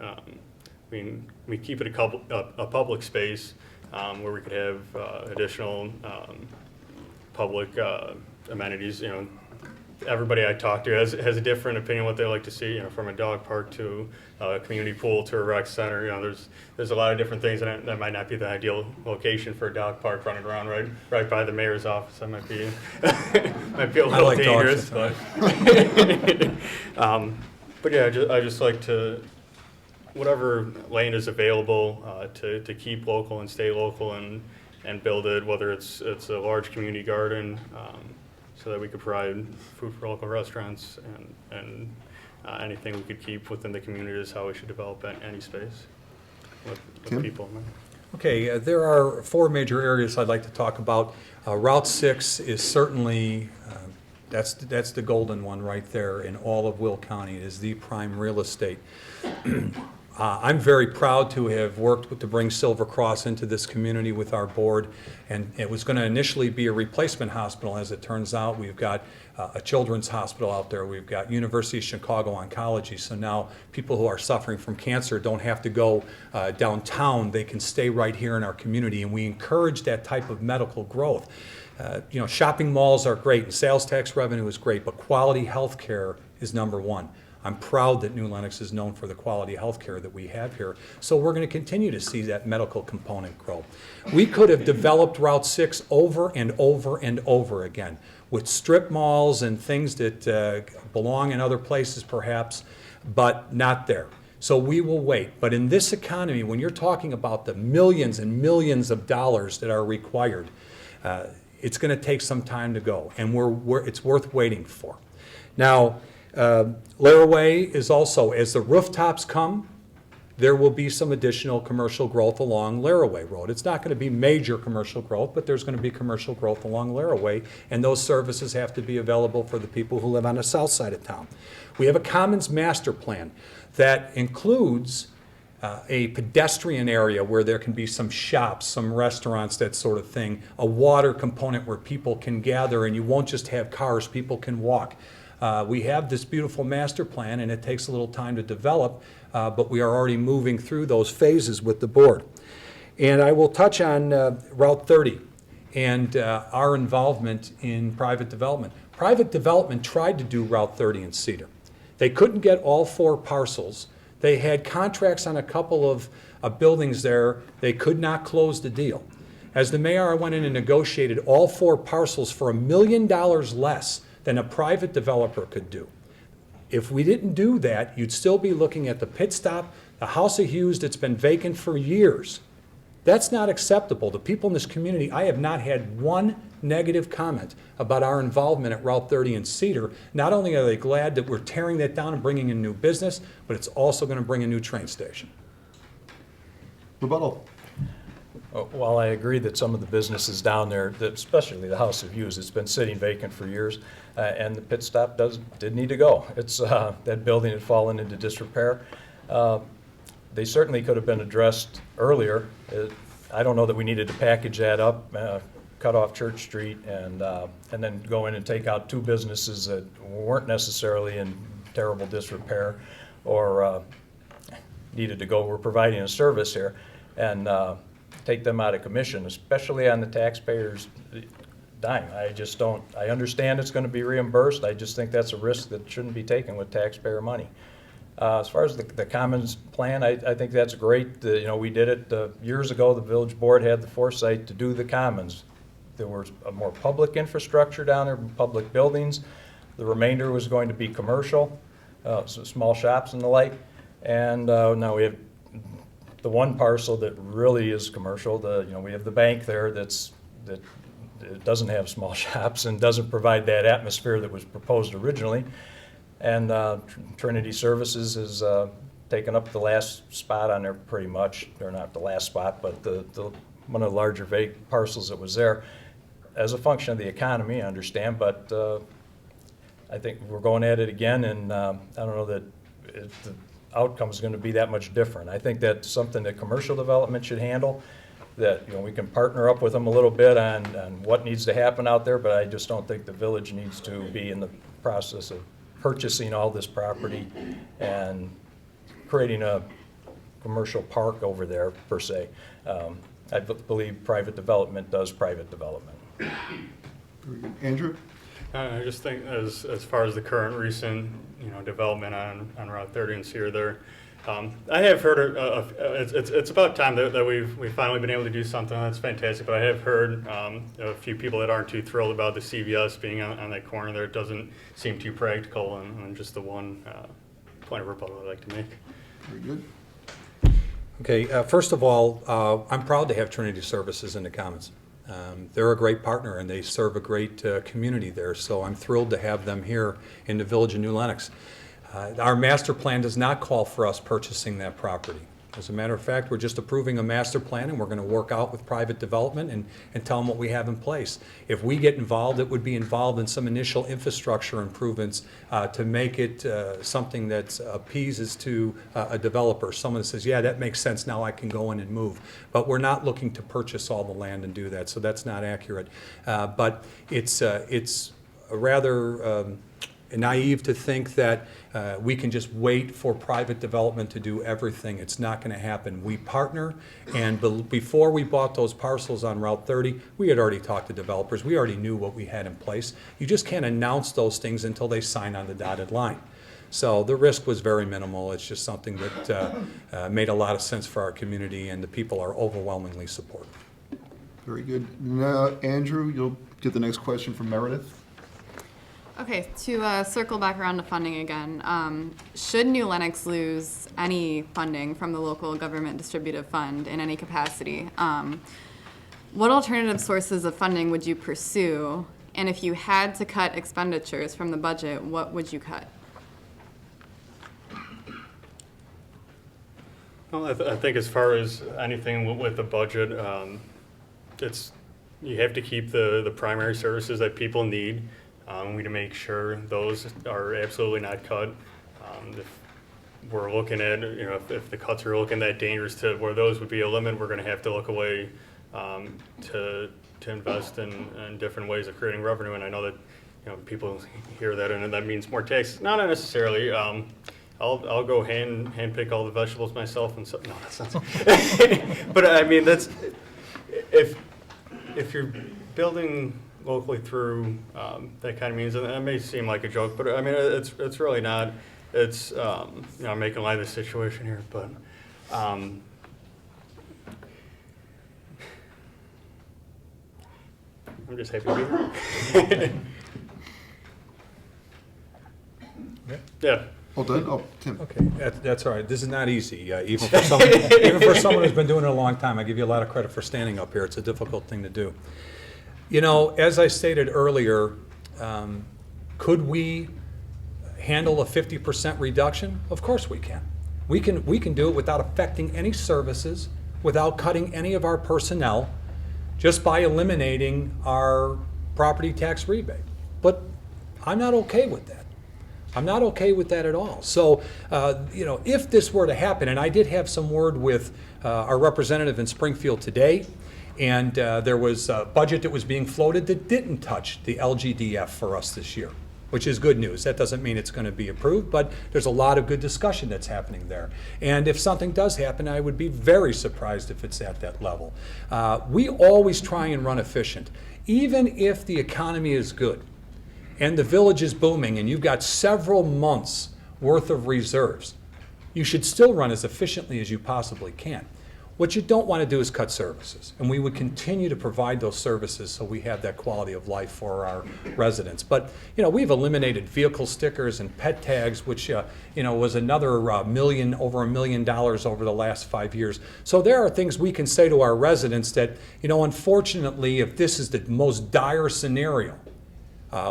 keep it a public space where we could have additional public amenities. Everybody I talk to has a different opinion what they like to see. From a dog park to a community pool to a rec center. There's a lot of different things, and that might not be the ideal location for a dog park running around right by the mayor's office. That might be a little dangerous, but but yeah, I just like to, whatever land is available to keep local and stay local and build it, whether it's a large community garden. So that we could provide food for local restaurants, and anything we could keep within the community is how we should develop any space with people. Okay, there are four major areas I'd like to talk about. Route 6 is certainly, that's the golden one right there in all of Will County. It is the prime real estate. I'm very proud to have worked to bring Silver Cross into this community with our board, and it was going to initially be a replacement hospital. As it turns out, we've got a children's hospital out there. We've got University of Chicago Oncology, so now people who are suffering from cancer don't have to go downtown. They can stay right here in our community, and we encourage that type of medical growth. Shopping malls are great, and sales tax revenue is great, but quality health care is number one. I'm proud that New Lenox is known for the quality health care that we have here. So we're going to continue to see that medical component grow. We could have developed Route 6 over and over and over again with strip malls and things that belong in other places perhaps, but not there. So we will wait. But in this economy, when you're talking about the millions and millions of dollars that are required, it's going to take some time to go, and it's worth waiting for. Now, Laraway is also, as the rooftops come, there will be some additional commercial growth along Laraway Road. It's not going to be major commercial growth, but there's going to be commercial growth along Laraway, and those services have to be available for the people who live on the south side of town. We have a Commons Master Plan that includes a pedestrian area where there can be some shops, some restaurants, that sort of thing, a water component where people can gather and you won't just have cars, people can walk. We have this beautiful master plan and it takes a little time to develop, but we are already moving through those phases with the board. And I will touch on Route 30 and our involvement in private development. Private development tried to do Route 30 in Cedar. They couldn't get all 4 parcels. They had contracts on a couple of buildings there. They could not close the deal. As the mayor, I went in and negotiated all 4 parcels for $1 million less than a private developer could do. If we didn't do that, you'd still be looking at the pit stop, the House of Hughes that's been vacant for years. That's not acceptable. The people in this community, I have not had one negative comment about our involvement at Route 30 in Cedar. Not only are they glad that we're tearing that down and bringing in new business, but it's also going to bring a new train station. Rebuttal. While I agree that some of the businesses down there, that especially the House of Hughes, it's been sitting vacant for years, and the pit stop did need to go. It's that building had fallen into disrepair. They certainly could have been addressed earlier. I don't know that we needed to package that up, cut off Church Street, and then go in and take out 2 businesses that weren't necessarily in terrible disrepair or needed to go. We're providing a service here, and take them out of commission, especially on the taxpayers' dime. I understand it's going to be reimbursed. I just think that's a risk that shouldn't be taken with taxpayer money. As far as the Commons plan, I think that's great. We did it years ago. The village board had the foresight to do the Commons. There was a more public infrastructure down there, public buildings. The remainder was going to be commercial, so small shops and the like. And now we have the one parcel that really is commercial. We have the bank there that it doesn't have small shops and doesn't provide that atmosphere that was proposed originally. And Trinity Services has taken up the last spot on there pretty much, or not the last spot, but one of the larger parcels that was there as a function of the economy, I understand, but I think we're going at it again, and I don't know that the outcome is going to be that much different. I think that's something that commercial development should handle, that we can partner up with them a little bit on what needs to happen out there, but I just don't think the village needs to be in the process of purchasing all this property and creating a commercial park over there, per se. I believe private development does private development. Very good. Andrew? I just think as far as the current recent development on Route 30 and Cedar there, I have heard it's about time that we've finally been able to do something that's fantastic. But I have heard a few people that aren't too thrilled about the CVS being on that corner there. It doesn't seem too practical, and just the one point of rebuttal I'd like to make. Very good. Okay, first of all, I'm proud to have Trinity Services in the Commons. They're a great partner and they serve a great community there, so I'm thrilled to have them here in the village of New Lenox. Our master plan does not call for us purchasing that property. As a matter of fact, we're just approving a master plan and we're going to work out with private development and tell them what we have in place. If we get involved, it would be involved in some initial infrastructure improvements to make it something that appeases to a developer. Someone that says, yeah, that makes sense, now I can go in and move. But we're not looking to purchase all the land and do that, so that's not accurate. But it's rather naive to think that we can just wait for private development to do everything. It's not going to happen. We partner, and before we bought those parcels on Route 30, we had already talked to developers. We already knew what we had in place. You just can't announce those things until they sign on the dotted line. So the risk was very minimal. It's just something that made a lot of sense for our community, and the people are overwhelmingly supportive. Very good. Now, Andrew, you'll get the next question from Meredith. Okay, to circle back around to funding again, should New Lenox lose any funding from the Local Government Distributive Fund in any capacity, what alternative sources of funding would you pursue? And if you had to cut expenditures from the budget, what would you cut? Well, I think as far as anything with the budget, you have to keep the primary services that people need. We need to make sure those are absolutely not cut. we're looking at, if the cuts are looking that dangerous to where those would be a limit, we're going to have to look away to invest in different ways of creating revenue. And I know that people hear that and that means more taxes. Not necessarily. I'll go hand pick all the vegetables myself and so. No, that's not. But I mean, that's if you're building locally through that kind of means, and that may seem like a joke, but I mean it's really not. It's I'm making light of the situation here, but I'm just happy to be here. Yeah. All done? Oh, Tim. Okay, that's all right. This is not easy, even for someone who's been doing it a long time. I give you a lot of credit for standing up here. It's a difficult thing to do. As I stated earlier, could we handle a 50% reduction? Of course we can. We can do it without affecting any services, without cutting any of our personnel, just by eliminating our property tax rebate. But I'm not okay with that. I'm not okay with that at all. So, if this were to happen, and I did have some word with our representative in Springfield today, and there was a budget that was being floated that didn't touch the LGDF for us this year, which is good news. That doesn't mean it's going to be approved, but there's a lot of good discussion that's happening there. And if something does happen, I would be very surprised if it's at that level. We always try and run efficient. Even if the economy is good and the village is booming and you've got several months worth of reserves, you should still run as efficiently as you possibly can. What you don't want to do is cut services, and we would continue to provide those services so we have that quality of life for our residents. But we've eliminated vehicle stickers and pet tags, which was another over $1 million over the last 5 years. So there are things we can say to our residents that unfortunately, if this is the most dire scenario,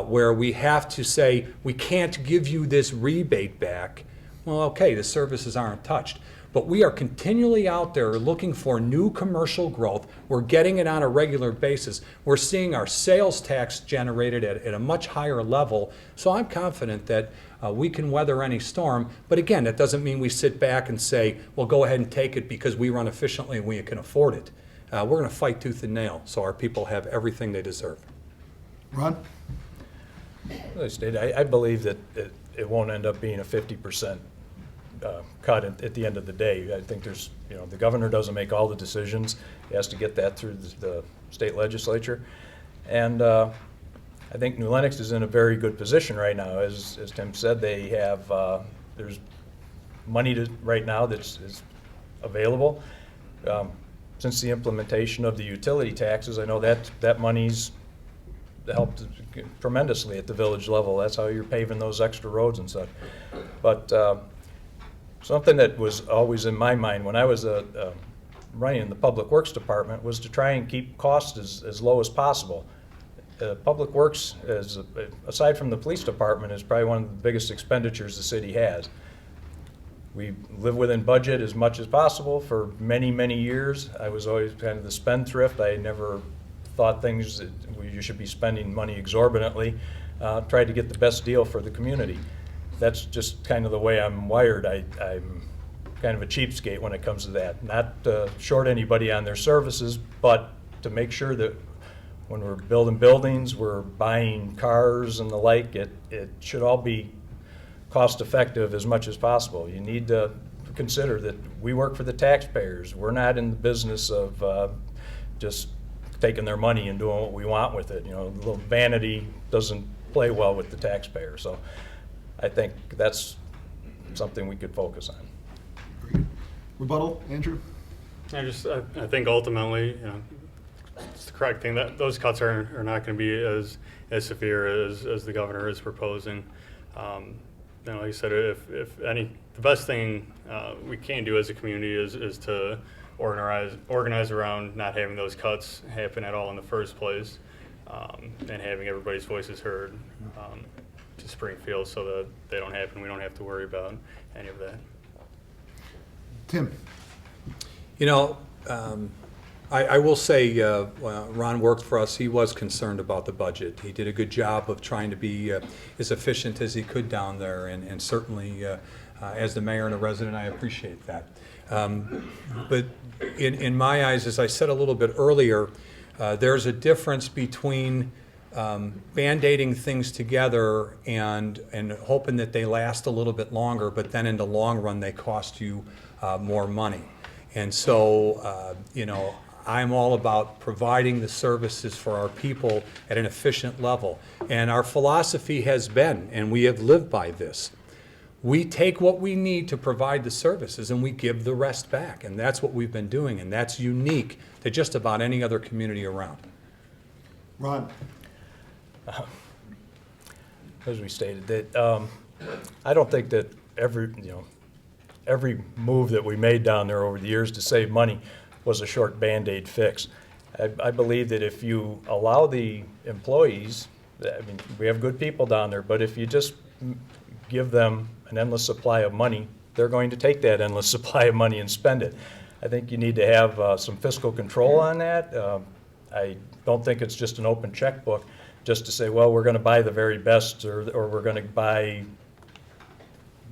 where we have to say we can't give you this rebate back, well, okay, the services aren't touched. But we are continually out there looking for new commercial growth. We're getting it on a regular basis. We're seeing our sales tax generated at a much higher level. So I'm confident that we can weather any storm. But again, that doesn't mean we sit back and say, well, go ahead and take it because we run efficiently and we can afford it. We're going to fight tooth and nail so our people have everything they deserve. Ron? As I stated, I believe that it won't end up being a 50% cut at the end of the day. I think there's, the governor doesn't make all the decisions. He has to get that through the state legislature. And I think New Lenox is in a very good position right now. As Tim said, they have, there's money right now that's available. Since the implementation of the utility taxes, I know that money's helped tremendously at the village level. That's how you're paving those extra roads and such. But something that was always in my mind when I was running the Public Works Department was to try and keep costs as low as possible. Public Works, aside from the police department, is probably one of the biggest expenditures the city has. We live within budget as much as possible for many, many years. I was always kind of the spendthrift. I never thought things that you should be spending money exorbitantly. Tried to get the best deal for the community. That's just kind of the way I'm wired. I'm kind of a cheapskate when it comes to that. Not to short anybody on their services, but to make sure that when we're building buildings, we're buying cars and the like, it should all be cost effective as much as possible. You need to consider that we work for the taxpayers. We're not in the business of just taking their money and doing what we want with it. A little vanity doesn't play well with the taxpayer. So I think that's something we could focus on. Very good. Rebuttal, Andrew? I think ultimately, it's the correct thing that those cuts are not going to be as severe as the governor is proposing. Like I said, if any, the best thing we can do as a community is to organize around not having those cuts happen at all in the first place, and having everybody's voices heard to Springfield so that they don't happen. We don't have to worry about any of that. Tim? I will say Ron worked for us. He was concerned about the budget. He did a good job of trying to be as efficient as he could down there, and certainly As the mayor and a resident, I appreciate that. But in my eyes, as I said a little bit earlier, there's a difference between Band-Aiding things together and hoping that they last a little bit longer, but then in the long run, they cost you more money. And so, I'm all about providing the services for our people at an efficient level. And our philosophy has been, and we have lived by this, we take what we need to provide the services and we give the rest back. And that's what we've been doing, and that's unique to just about any other community around. Ron? As we stated, that I don't think that every move that we made down there over the years to save money was a short Band-Aid fix. I believe that if you allow the employees, I mean, we have good people down there, but if you just give them an endless supply of money, they're going to take that endless supply of money and spend it. I think you need to have some fiscal control on that. I don't think it's just an open checkbook just to say, well, we're going to buy the very best, or we're going to buy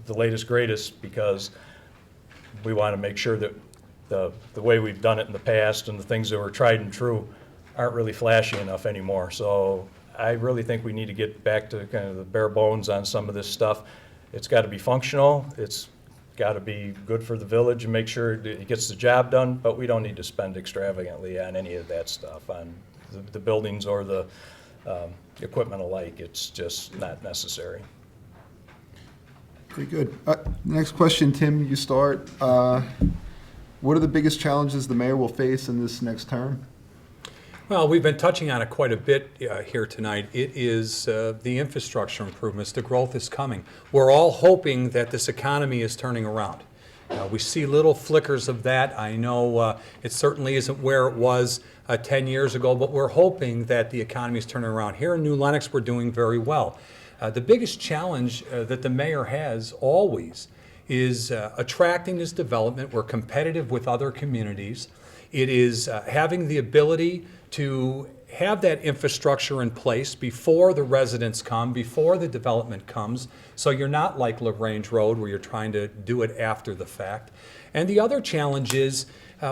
the latest, greatest, because we want to make sure that the way we've done it in the past and the things that were tried and true aren't really flashy enough anymore. So I really think we need to get back to kind of the bare bones on some of this stuff. It's got to be functional. It's got to be good for the village and make sure that it gets the job done, but we don't need to spend extravagantly on any of that stuff, on the buildings or the equipment alike. It's just not necessary. Very good. Next question, Tim, you start. What are the biggest challenges the mayor will face in this next term? Well, we've been touching on it quite a bit here tonight. It is the infrastructure improvements. The growth is coming. We're all hoping that this economy is turning around. We see little flickers of that. I know it certainly isn't where it was 10 years ago, but we're hoping that the economy is turning around. Here in New Lenox, we're doing very well. The biggest challenge that the mayor has always is attracting this development. We're competitive with other communities. It is having the ability to have that infrastructure in place before the residents come, before the development comes, so you're not like LaGrange Road where you're trying to do it after the fact. And the other challenge is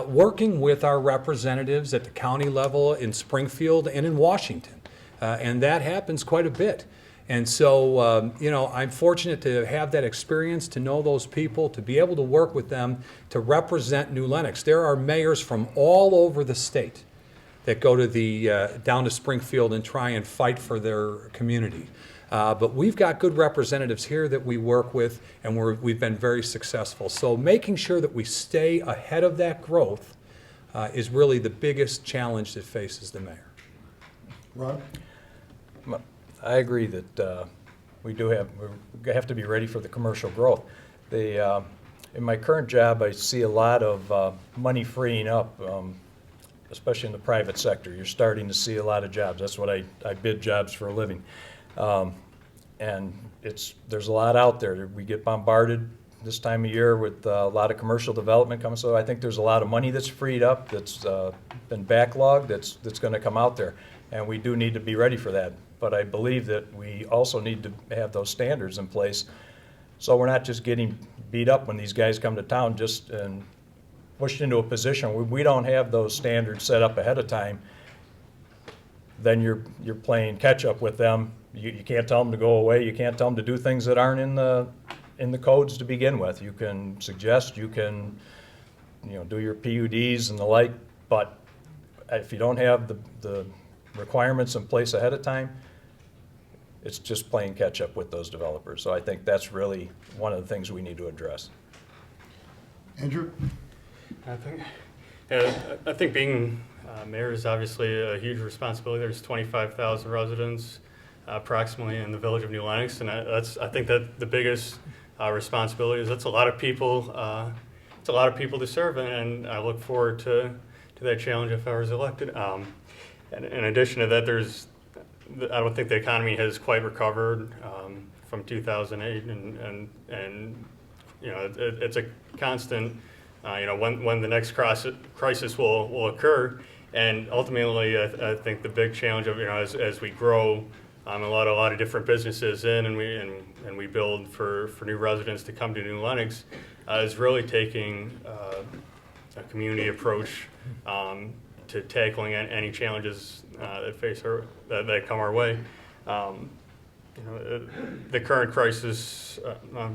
working with our representatives at the county level in Springfield and in Washington. And that happens quite a bit. And so, I'm fortunate to have that experience, to know those people, to be able to work with them, to represent New Lenox. There are mayors from all over the state that go to down to Springfield and try and fight for their community. But we've got good representatives here that we work with, and we've been very successful. So making sure that we stay ahead of that growth is really the biggest challenge that faces the mayor. Ron? I agree that we have to be ready for the commercial growth. In my current job, I see a lot of money freeing up, especially in the private sector. You're starting to see a lot of jobs. That's what I bid jobs for a living. And there's a lot out there. We get bombarded this time of year with a lot of commercial development coming. So I think there's a lot of money that's freed up, that's been backlogged, that's going to come out there. And we do need to be ready for that. But I believe that we also need to have those standards in place, so we're not just getting beat up when these guys come to town and pushed into a position where we don't have those standards set up ahead of time. Then you're playing catch up with them. You can't tell them to go away. You can't tell them to do things that aren't in the codes to begin with. You can suggest, you can do your PUDs and the like, but if you don't have the requirements in place ahead of time, it's just playing catch up with those developers. So I think that's really one of the things we need to address. Andrew? I think being mayor is obviously a huge responsibility. There's 25,000 residents approximately in the village of New Lenox, and I think that the biggest responsibility is that's a lot of people. It's a lot of people to serve, and I look forward to that challenge if I was elected. And in addition to that, I don't think the economy has quite recovered from 2008, and it's a constant. When the next crisis will occur, and ultimately, I think the big challenge of as we grow a lot of different businesses in, and we build for new residents to come to New Lenox, is really taking a community approach to tackling any challenges that come our way. The current crisis,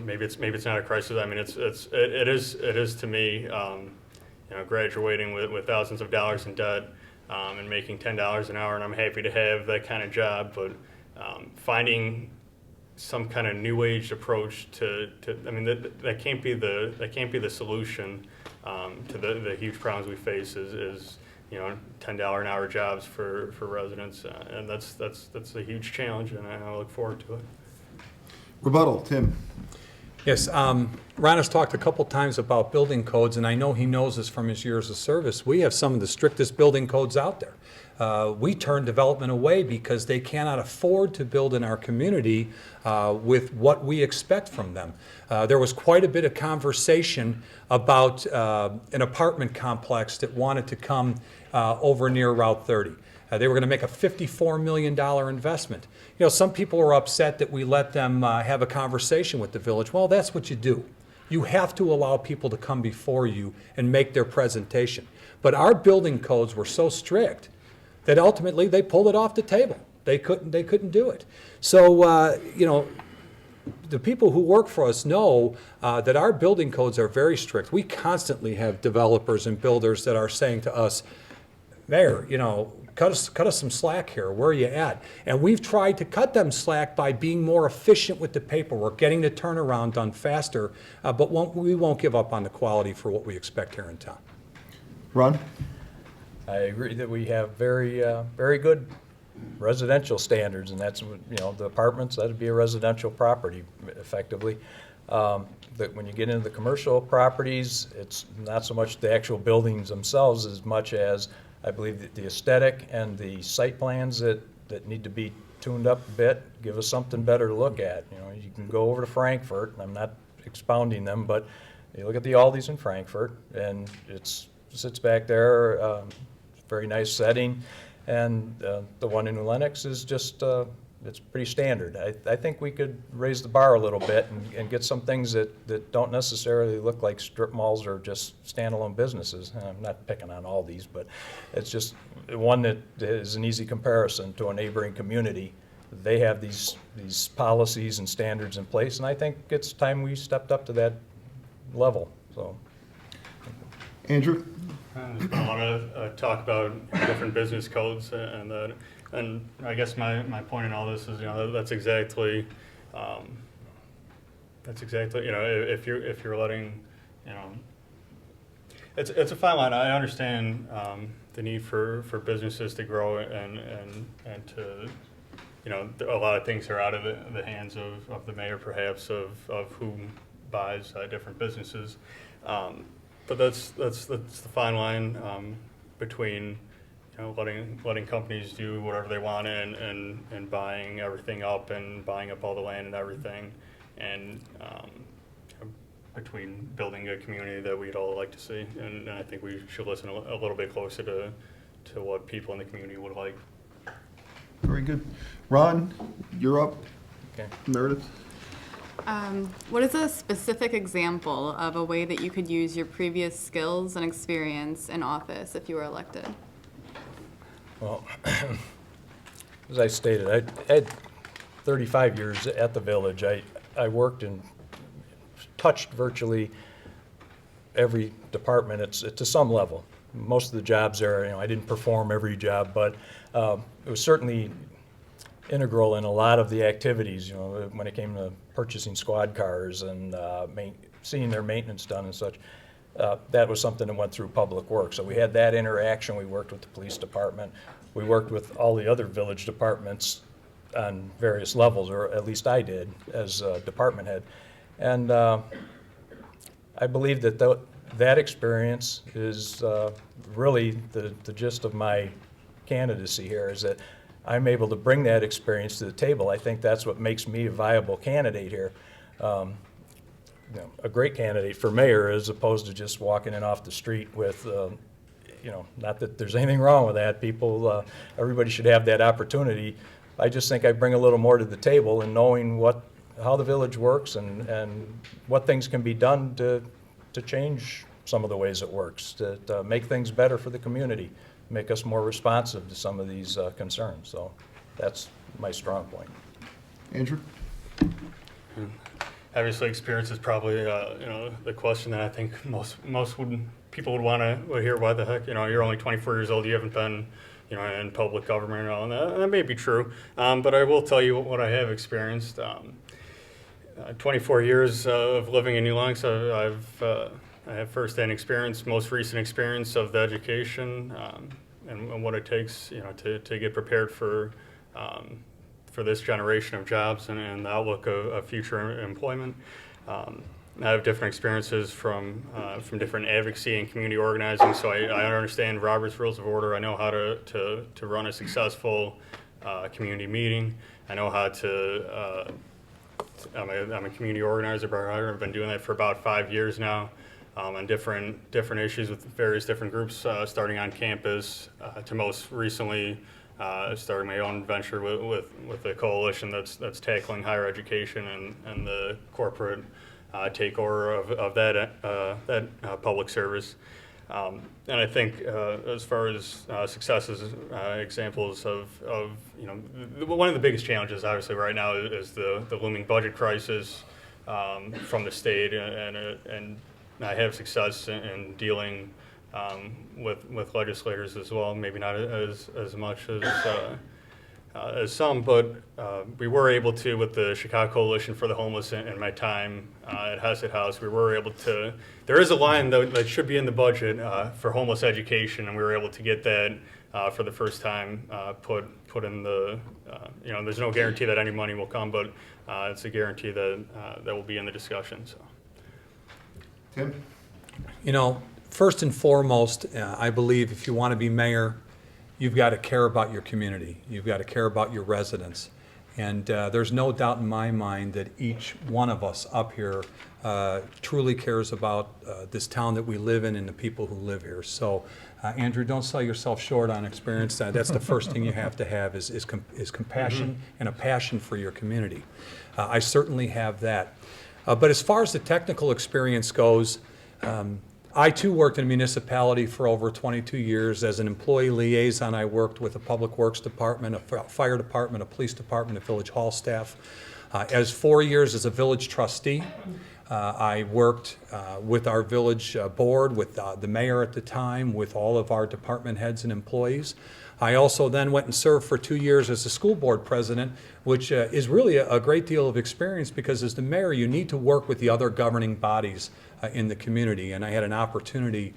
maybe it's not a crisis. I mean, it is to me. Graduating with thousands of dollars in debt and making $10 an hour, and I'm happy to have that kind of job. But finding some kind of new age approach I mean, that can't be the solution to the huge problems we face. Is $10 an hour jobs for residents, and that's a huge challenge, and I look forward to it. Rebuttal, Tim. Yes, Ron has talked a couple times about building codes, and I know he knows this from his years of service. We have some of the strictest building codes out there. We turn development away because they cannot afford to build in our community with what we expect from them. There was quite a bit of conversation about an apartment complex that wanted to come over near Route 30. They were going to make a $54 million investment. Some people are upset that we let them have a conversation with the village. Well, that's what you do. You have to allow people to come before you and make their presentation. But our building codes were so strict that ultimately they pulled it off the table. They couldn't do it. So, the people who work for us know that our building codes are very strict. We constantly have developers and builders that are saying to us, Mayor, cut us some slack here. Where are you at? And we've tried to cut them slack by being more efficient with the paperwork, getting the turnaround done faster, but we won't give up on the quality for what we expect here in town. Ron? I agree that we have very, very good residential standards, and that's, the apartments, that'd be a residential property effectively. But when you get into the commercial properties, it's not so much the actual buildings themselves as much as I believe that the aesthetic and the site plans that need to be tuned up a bit, give us something better to look at. You can go over to Frankfurt, and I'm not expounding them, but you look at the Aldi's in Frankfurt, and it sits back there, very nice setting, and the one in New Lenox is just, it's pretty standard. I think we could raise the bar a little bit and get some things that don't necessarily look like strip malls or just standalone businesses. And I'm not picking on all these, but it's just one that is an easy comparison to a neighboring community. They have these policies and standards in place, and I think it's time we stepped up to that level. So, Andrew? There's been a lot of talk about different business codes and I guess my point in all this is, that's exactly if you're letting, it's a fine line. I understand the need for businesses to grow and to, a lot of things are out of the hands of the mayor, perhaps, of who buys different businesses. But that's the fine line between letting companies do whatever they want and buying everything up and buying up all the land and everything, and between building a community that we'd all like to see. And I think we should listen a little bit closer to what people in the community would like. Very good. Ron, you're up. okay. Meredith? What is a specific example of a way that you could use your previous skills and experience in office if you were elected? Well, as I stated, I had 35 years at the village. I worked and touched virtually every department to some level. Most of the jobs there, I didn't perform every job, but it was certainly integral in a lot of the activities, when it came to purchasing squad cars and seeing their maintenance done and such. That was something that went through Public Works. So we had that interaction. We worked with the police department. We worked with all the other village departments on various levels, or at least I did as a department head. And I believe that experience is really the gist of my candidacy here, is that I'm able to bring that experience to the table. I think that's what makes me a viable candidate here. A great candidate for mayor, as opposed to just walking in off the street with, not that there's anything wrong with that. People, everybody should have that opportunity I just think I bring a little more to the table in knowing how the village works and what things can be done to change some of the ways it works, to make things better for the community, make us more responsive to some of these concerns. So that's my strong point. Andrew? Obviously, experience is probably the question that I think most people would want to hear. Why the heck, you're only 24 years old, you haven't been in public government and all, and that may be true. But I will tell you what I have experienced. 24 years of living in New Lenox, I have firsthand experience, most recent experience of the education and what it takes, to get prepared for this generation of jobs and the outlook of future employment. I have different experiences from different advocacy and community organizing, so I understand Robert's Rules of Order. I know how to run a successful community meeting. I know how to. I'm a community organizer, but I've been doing that for about 5 years now, on different issues with various different groups, starting on campus to most recently starting my own venture with a coalition that's tackling higher education and the corporate takeover of that public service. And I think as far as successes, examples of one of the biggest challenges obviously right now is the looming budget crisis from the state, and I have success in dealing with legislators as well, maybe not as much as some, but we were able to, with the Chicago Coalition for the Homeless in my time at Hesed House, we were able to, there is a line that should be in the budget for homeless education, and we were able to get that for the first time put in the, there's no guarantee that any money will come, but it's a guarantee that will be in the discussion. So, Tim? First and foremost, I believe if you want to be mayor, you've got to care about your community. You've got to care about your residents. And there's no doubt in my mind that each one of us up here truly cares about this town that we live in and the people who live here. So, Andrew, don't sell yourself short on experience. That's the first thing you have to have is compassion and a passion for your community. I certainly have that. But as far as the technical experience goes, I too worked in a municipality for over 22 years. As an employee liaison, I worked with a public works department, a fire department, a police department, a village hall staff. As 4 years as a village trustee, I worked with our village board, with the mayor at the time, with all of our department heads and employees. I also then went and served for 2 years as a school board president, which is really a great deal of experience because as the mayor, you need to work with the other governing bodies in the community, and I had an opportunity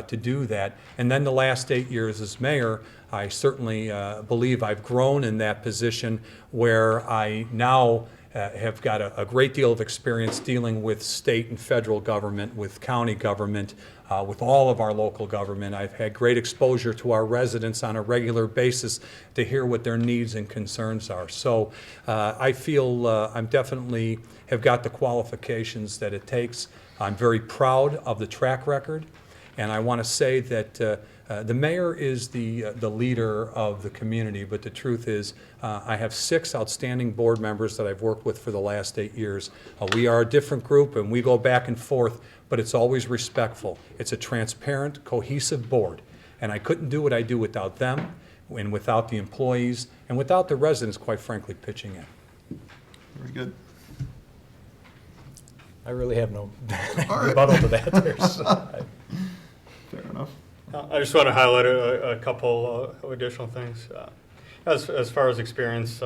to do that. And then the last 8 years as mayor, I certainly believe I've grown in that position where I now have got a great deal of experience dealing with state and federal government, with county government, with all of our local government. I've had great exposure to our residents on a regular basis to hear what their needs and concerns are. So I feel I'm definitely have got the qualifications that it takes. I'm very proud of the track record, and I want to say that the mayor is the leader of the community, but the truth is I have 6 outstanding board members that I've worked with for the last 8 years. We are a different group, and we go back and forth, but it's always respectful. It's a transparent, cohesive board, and I couldn't do what I do without them and without the employees and without the residents, quite frankly, pitching in. Very good. I really have no All right. rebuttal to that. Fair enough. I just want to highlight a couple of additional things. As far as experience,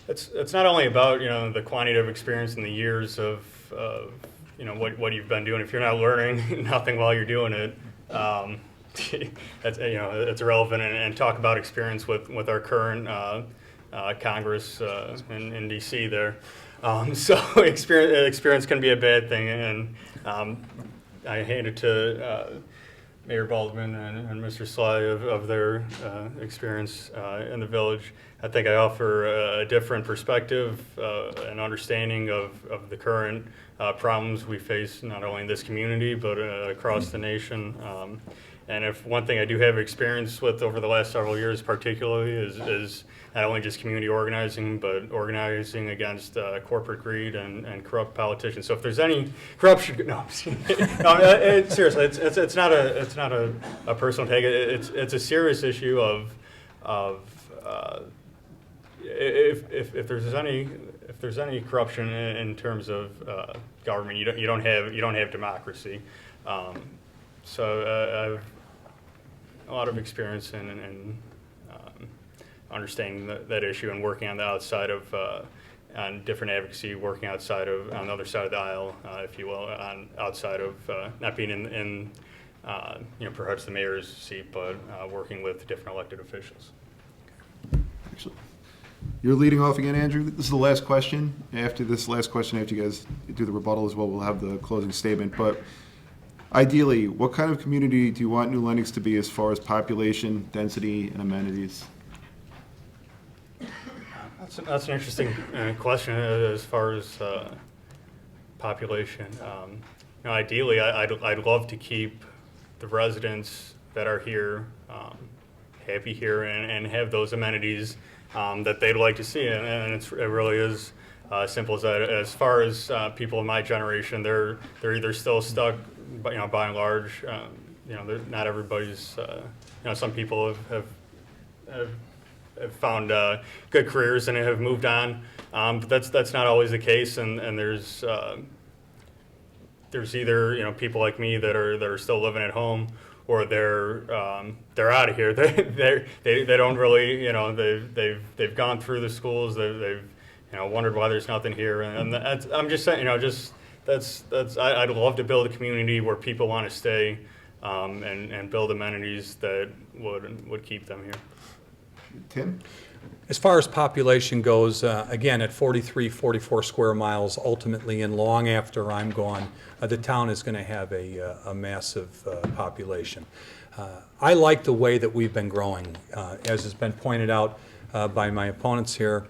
it's not only about the quantitative experience and the years of what you've been doing. If you're not learning nothing while you're doing it, that's it's irrelevant. And talk about experience with our current Congress in D.C. there. So experience can be a bad thing, and I hand it to Mayor Baldermann and Mr. Sly of their experience in the village. I think I offer a different perspective, an understanding of the current problems we face not only in this community but across the nation. And if one thing I do have experience with over the last several years particularly is not only just community organizing, but organizing against corporate greed and corrupt politicians. So if there's any corruption, no, no, seriously, it's not a personal take. It's a serious issue of if there's any corruption in terms of government, you don't have democracy. So I've a lot of experience in understanding that issue and working on the outside of on different advocacy, working outside of on the other side of the aisle, if you will, on outside of not being in perhaps the mayor's seat, but working with different elected officials. Excellent. You're leading off again, Andrew. This is the last question. After this last question, after you guys do the rebuttal as well, we'll have the closing statement. But ideally, what kind of community do you want New Lenox to be as far as population, density, and amenities? That's an interesting question as far as population. Ideally, I'd love to keep the residents that are here happy here and have those amenities that they'd like to see, and it really is simple as that. As far as people in my generation, they're either still stuck, by and large, not everybody's. Some people have found good careers and have moved on, but that's not always the case. And there's either people like me that are still living at home, or they're out of here. They don't really they've gone through the schools. They've wondered why there's nothing here. And I'm just saying I'd love to build a community where people want to stay and build amenities that would keep them here. Tim? As far as population goes, again, at 43, 44 square miles, ultimately, and long after I'm gone, the town is going to have a massive population. I like the way that we've been growing. As has been pointed out by my opponents here,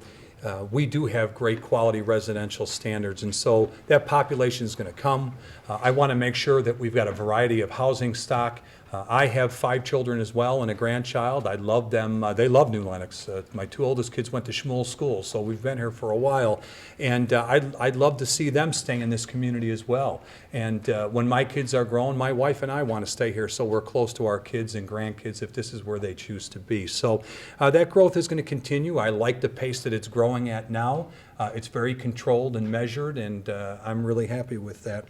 we do have great quality residential standards, and so that population is going to come. I want to make sure that we've got a variety of housing stock. I have 5 children as well and a grandchild. I love them. They love New Lenox. My 2 oldest kids went to Schmuel School, so we've been here for a while. And I'd love to see them stay in this community as well. And when my kids are grown, my wife and I want to stay here so we're close to our kids and grandkids if this is where they choose to be. So that growth is going to continue. I like the pace that it's growing at now. It's very controlled and measured, and I'm really happy with that.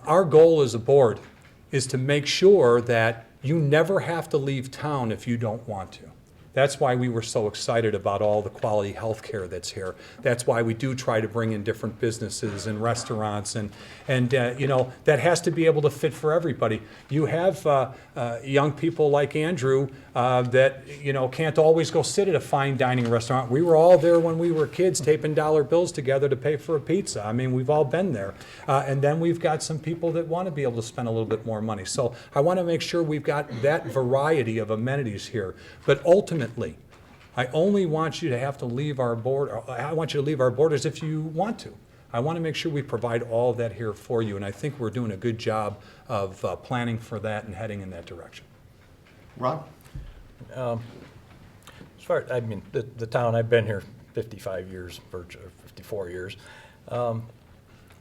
Our goal as a board is to make sure that you never have to leave town if you don't want to. That's why we were so excited about all the quality health care that's here. That's why we do try to bring in different businesses and restaurants, and that has to be able to fit for everybody. You have young people like Andrew that can't always go sit at a fine dining restaurant. We were all there when we were kids, taping dollar bills together to pay for a pizza. I mean, we've all been there. And then we've got some people that want to be able to spend a little bit more money. So I want to make sure we've got that variety of amenities here. But ultimately, I only want you to have to leave our board. I want you to leave our borders if you want to. I want to make sure we provide all of that here for you, and I think we're doing a good job of planning for that and heading in that direction. Rob? As far as, the town, I've been here 55 years, or 54 years. I've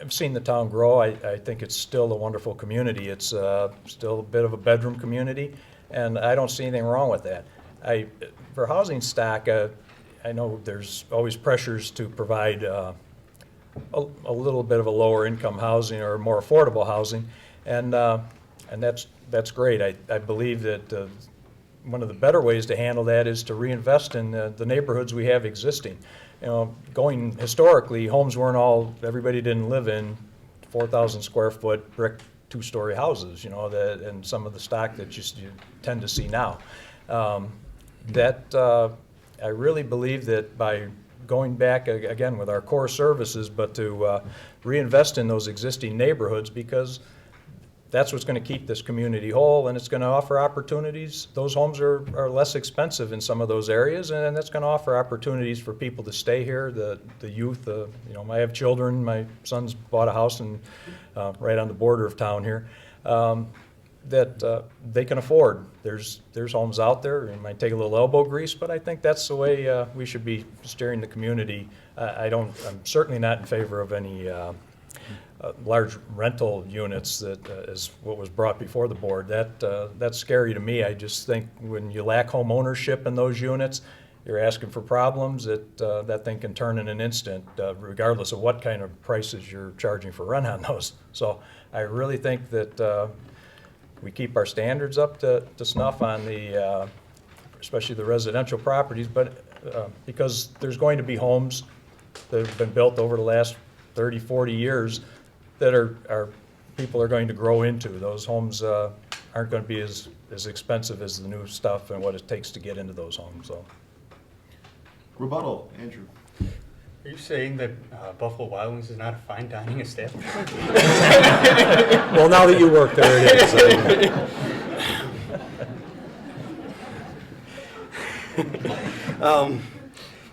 seen the town grow. I think it's still a wonderful community. It's still a bit of a bedroom community, and I don't see anything wrong with that. For housing stock, I know there's always pressures to provide a little bit of a lower income housing or more affordable housing, and that's great. I believe that one of the better ways to handle that is to reinvest in the neighborhoods we have existing. Going historically, homes weren't all, everybody didn't live in 4,000 square foot brick 2-story houses, and some of the stock that you tend to see now. I really believe that by going back again with our core services, but to reinvest in those existing neighborhoods, because that's what's going to keep this community whole, and it's going to offer opportunities. Those homes are less expensive in some of those areas, and that's going to offer opportunities for people to stay here, the youth. I have children. My son's bought a house right on the border of town here. that they can afford. There's homes out there, it might take a little elbow grease, but I think that's the way we should be steering the community. I'm certainly not in favor of any large rental units that is what was brought before the board. That's scary to me. I just think when you lack home ownership in those units, you're asking for problems that thing can turn in an instant, regardless of what kind of prices you're charging for rent on those. So I really think that we keep our standards up to snuff on the, especially the residential properties, but because there's going to be homes that have been built over the last 30, 40 years that people are going to grow into. Those homes aren't going to be as expensive as the new stuff and what it takes to get into those homes. So. Rebuttal, Andrew. Are you saying that Buffalo Wild Wings is not a fine dining establishment? Well, now that you work there, it is.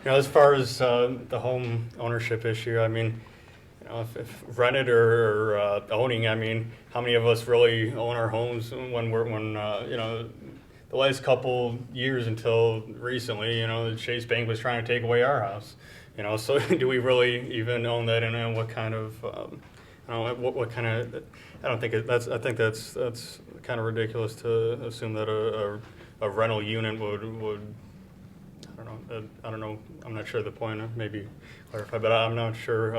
As far as the home ownership issue, I mean, if rented or owning, I mean, how many of us really own our homes when the last couple years until recently, the Chase Bank was trying to take away our house. So do we really even own that, and what kind of, what kind of? I think that's kind of ridiculous to assume that a rental unit would. I don't know. I'm not sure the point. Maybe clarify, but I'm not sure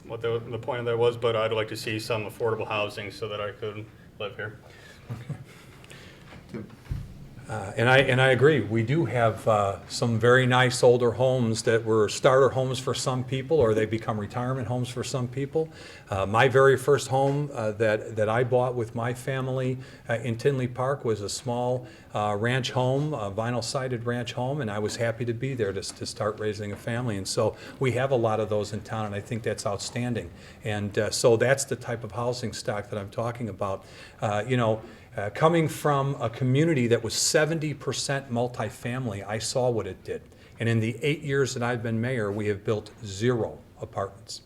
what the point of that was. But I'd like to see some affordable housing so that I could live here. Tim. And I agree. We do have some very nice older homes that were starter homes for some people, or they become retirement homes for some people. My very first home that I bought with my family in Tinley Park was a small ranch home, a vinyl-sided ranch home, and I was happy to be there to start raising a family. And so we have a lot of those in town, and I think that's outstanding. And so that's the type of housing stock that I'm talking about. Coming from a community that was 70% multifamily, I saw what it did. And in the 8 years that I've been mayor, we have built 0 apartments.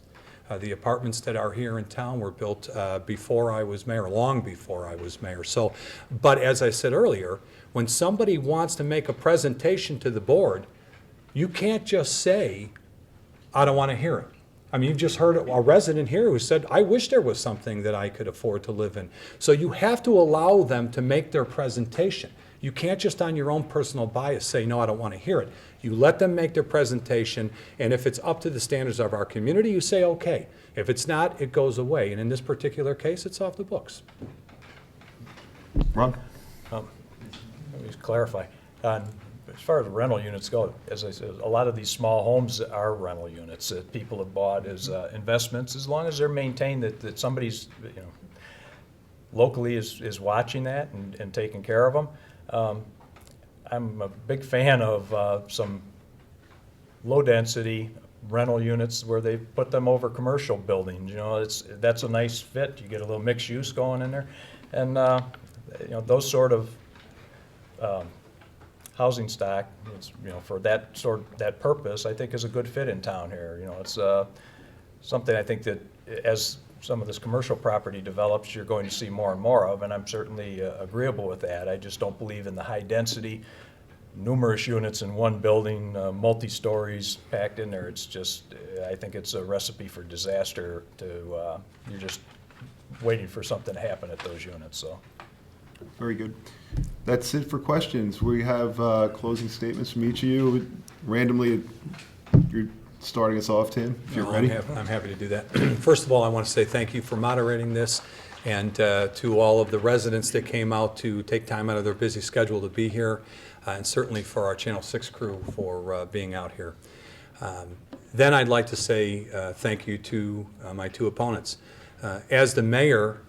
The apartments that are here in town were built before I was mayor, long before I was mayor. So, but as I said earlier, when somebody wants to make a presentation to the board, you can't just say, I don't want to hear it. I mean, you've just heard a resident here who said, I wish there was something that I could afford to live in. So you have to allow them to make their presentation. You can't just on your own personal bias say, no, I don't want to hear it. You let them make their presentation, and if it's up to the standards of our community, you say, okay. If it's not, it goes away. And in this particular case, it's off the books. Ron? Let me just clarify. As far as rental units go, as I said, a lot of these small homes are rental units that people have bought as investments, as long as they're maintained, that somebody's locally is watching that and taking care of them. I'm a big fan of some low-density rental units where they put them over commercial buildings. That's a nice fit. You get a little mixed use going in there, and those sort of housing stock, for that purpose, I think is a good fit in town here. It's something I think that as some of this commercial property develops, you're going to see more and more of, and I'm certainly agreeable with that. I just don't believe in the high density, numerous units in one building, multi-stories packed in there. It's just, I think it's a recipe for disaster. You're just waiting for something to happen at those units. So. Very good. That's it for questions. We have closing statements from each of you. Randomly, you're starting us off, Tim, if you're ready. I'm happy to do that. First of all, I want to say thank you for moderating this, and to all of the residents that came out to take time out of their busy schedule to be here, and certainly for our Channel 6 crew for being out here. Then I'd like to say thank you to my two opponents. As the mayor,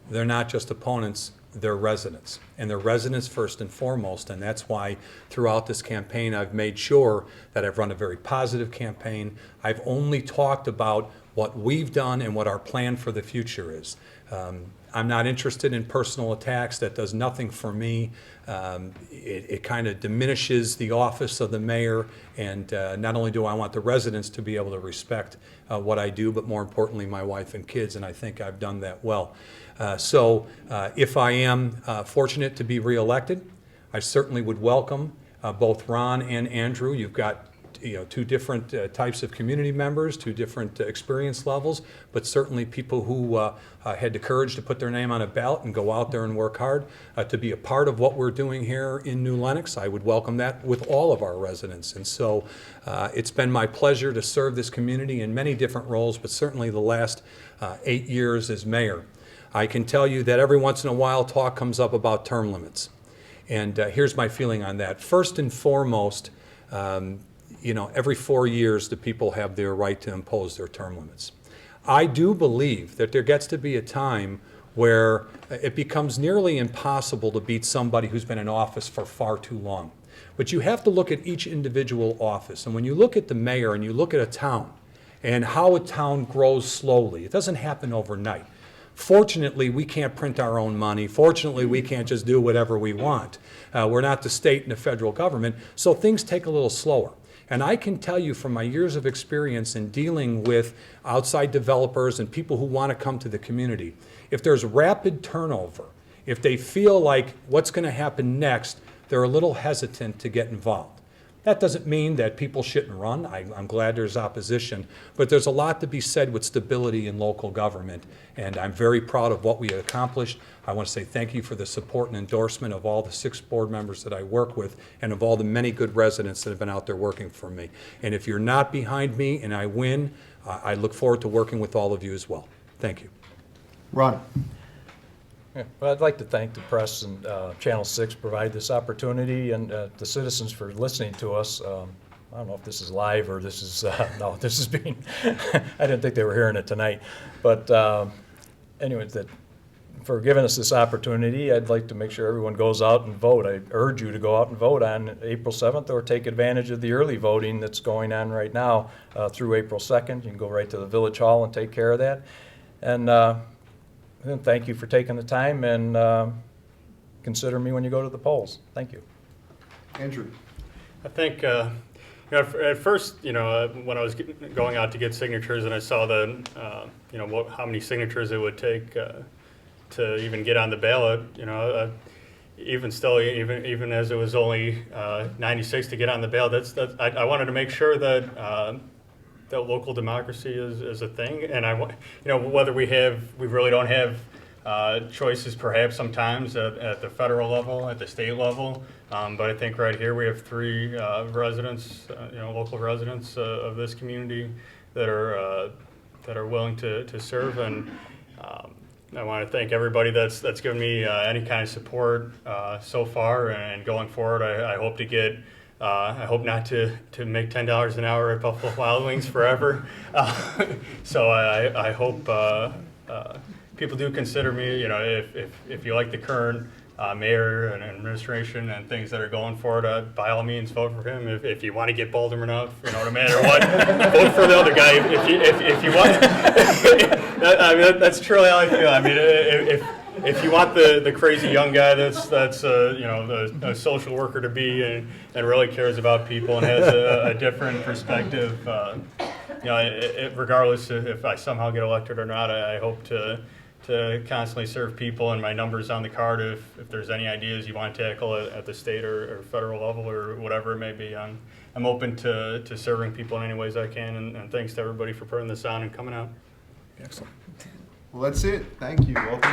they're not just opponents, they're residents, and they're residents first and foremost, and that's why throughout this campaign I've made sure that I've run a very positive campaign. I've only talked about what we've done and what our plan for the future is. I'm not interested in personal attacks. That does nothing for me. It kind of diminishes the office of the mayor, and not only do I want the residents to be able to respect what I do, but more importantly, my wife and kids, and I think I've done that well. So if I am fortunate to be reelected, I certainly would welcome both Ron and Andrew. You've got two different types of community members, two different experience levels, but certainly people who had the courage to put their name on a ballot and go out there and work hard to be a part of what we're doing here in New Lenox. I would welcome that with all of our residents. And so it's been my pleasure to serve this community in many different roles, but certainly the last 8 years as mayor. I can tell you that every once in a while talk comes up about term limits. And here's my feeling on that. First and foremost, every 4 years the people have their right to impose their term limits. I do believe that there gets to be a time where it becomes nearly impossible to beat somebody who's been in office for far too long. But you have to look at each individual office. And when you look at the mayor and you look at a town and how a town grows slowly, it doesn't happen overnight. Fortunately, we can't print our own money. Fortunately, we can't just do whatever we want. We're not the state and the federal government, so things take a little slower. And I can tell you from my years of experience in dealing with outside developers and people who want to come to the community, if there's rapid turnover, if they feel like what's going to happen next, they're a little hesitant to get involved. That doesn't mean that people shouldn't run. I'm glad there's opposition, but there's a lot to be said with stability in local government, and I'm very proud of what we have accomplished. I want to say thank you for the support and endorsement of all the 6 board members that I work with and of all the many good residents that have been out there working for me. And if you're not behind me and I win, I look forward to working with all of you as well. Thank you. Ron? Yeah, well, I'd like to thank the press and Channel 6 provided this opportunity, and the citizens for listening to us. I don't know if this is live or this is, no, this is being, I didn't think they were hearing it tonight. But anyway, for giving us this opportunity, I'd like to make sure everyone goes out and vote. I urge you to go out and vote on April 7th or take advantage of the early voting that's going on right now through April 2nd. You can go right to the Village Hall and take care of that. And thank you for taking the time, and consider me when you go to the polls. Thank you. Andrew? I think, at first, when I was going out to get signatures and I saw how many signatures it would take to even get on the ballot, even as it was only 96 to get on the ballot, I wanted to make sure that that local democracy is a thing, and whether we really don't have choices perhaps sometimes at the federal level, at the state level, but I think right here we have 3 residents, local residents of this community that are willing to serve, and I want to thank everybody that's given me any kind of support so far, and going forward, I hope to get. I hope not to make $10 an hour at Buffalo Wild Wings forever. So I hope people do consider me. If you like the current mayor and administration and things that are going for it, by all means vote for him. If you want to get Baldermann out, no matter what, vote for the other guy. If you want, that's truly how I feel. If you want the crazy young guy that's a social worker to be and really cares about people and has a different perspective, regardless if I somehow get elected or not, I hope to constantly serve people, and my number's on the card. If there's any ideas you want to tackle at the state or federal level or whatever it may be, I'm open to serving people in any ways I can, and thanks to everybody for putting this on and coming out. Excellent. Well, that's it. Thank you. Welcome.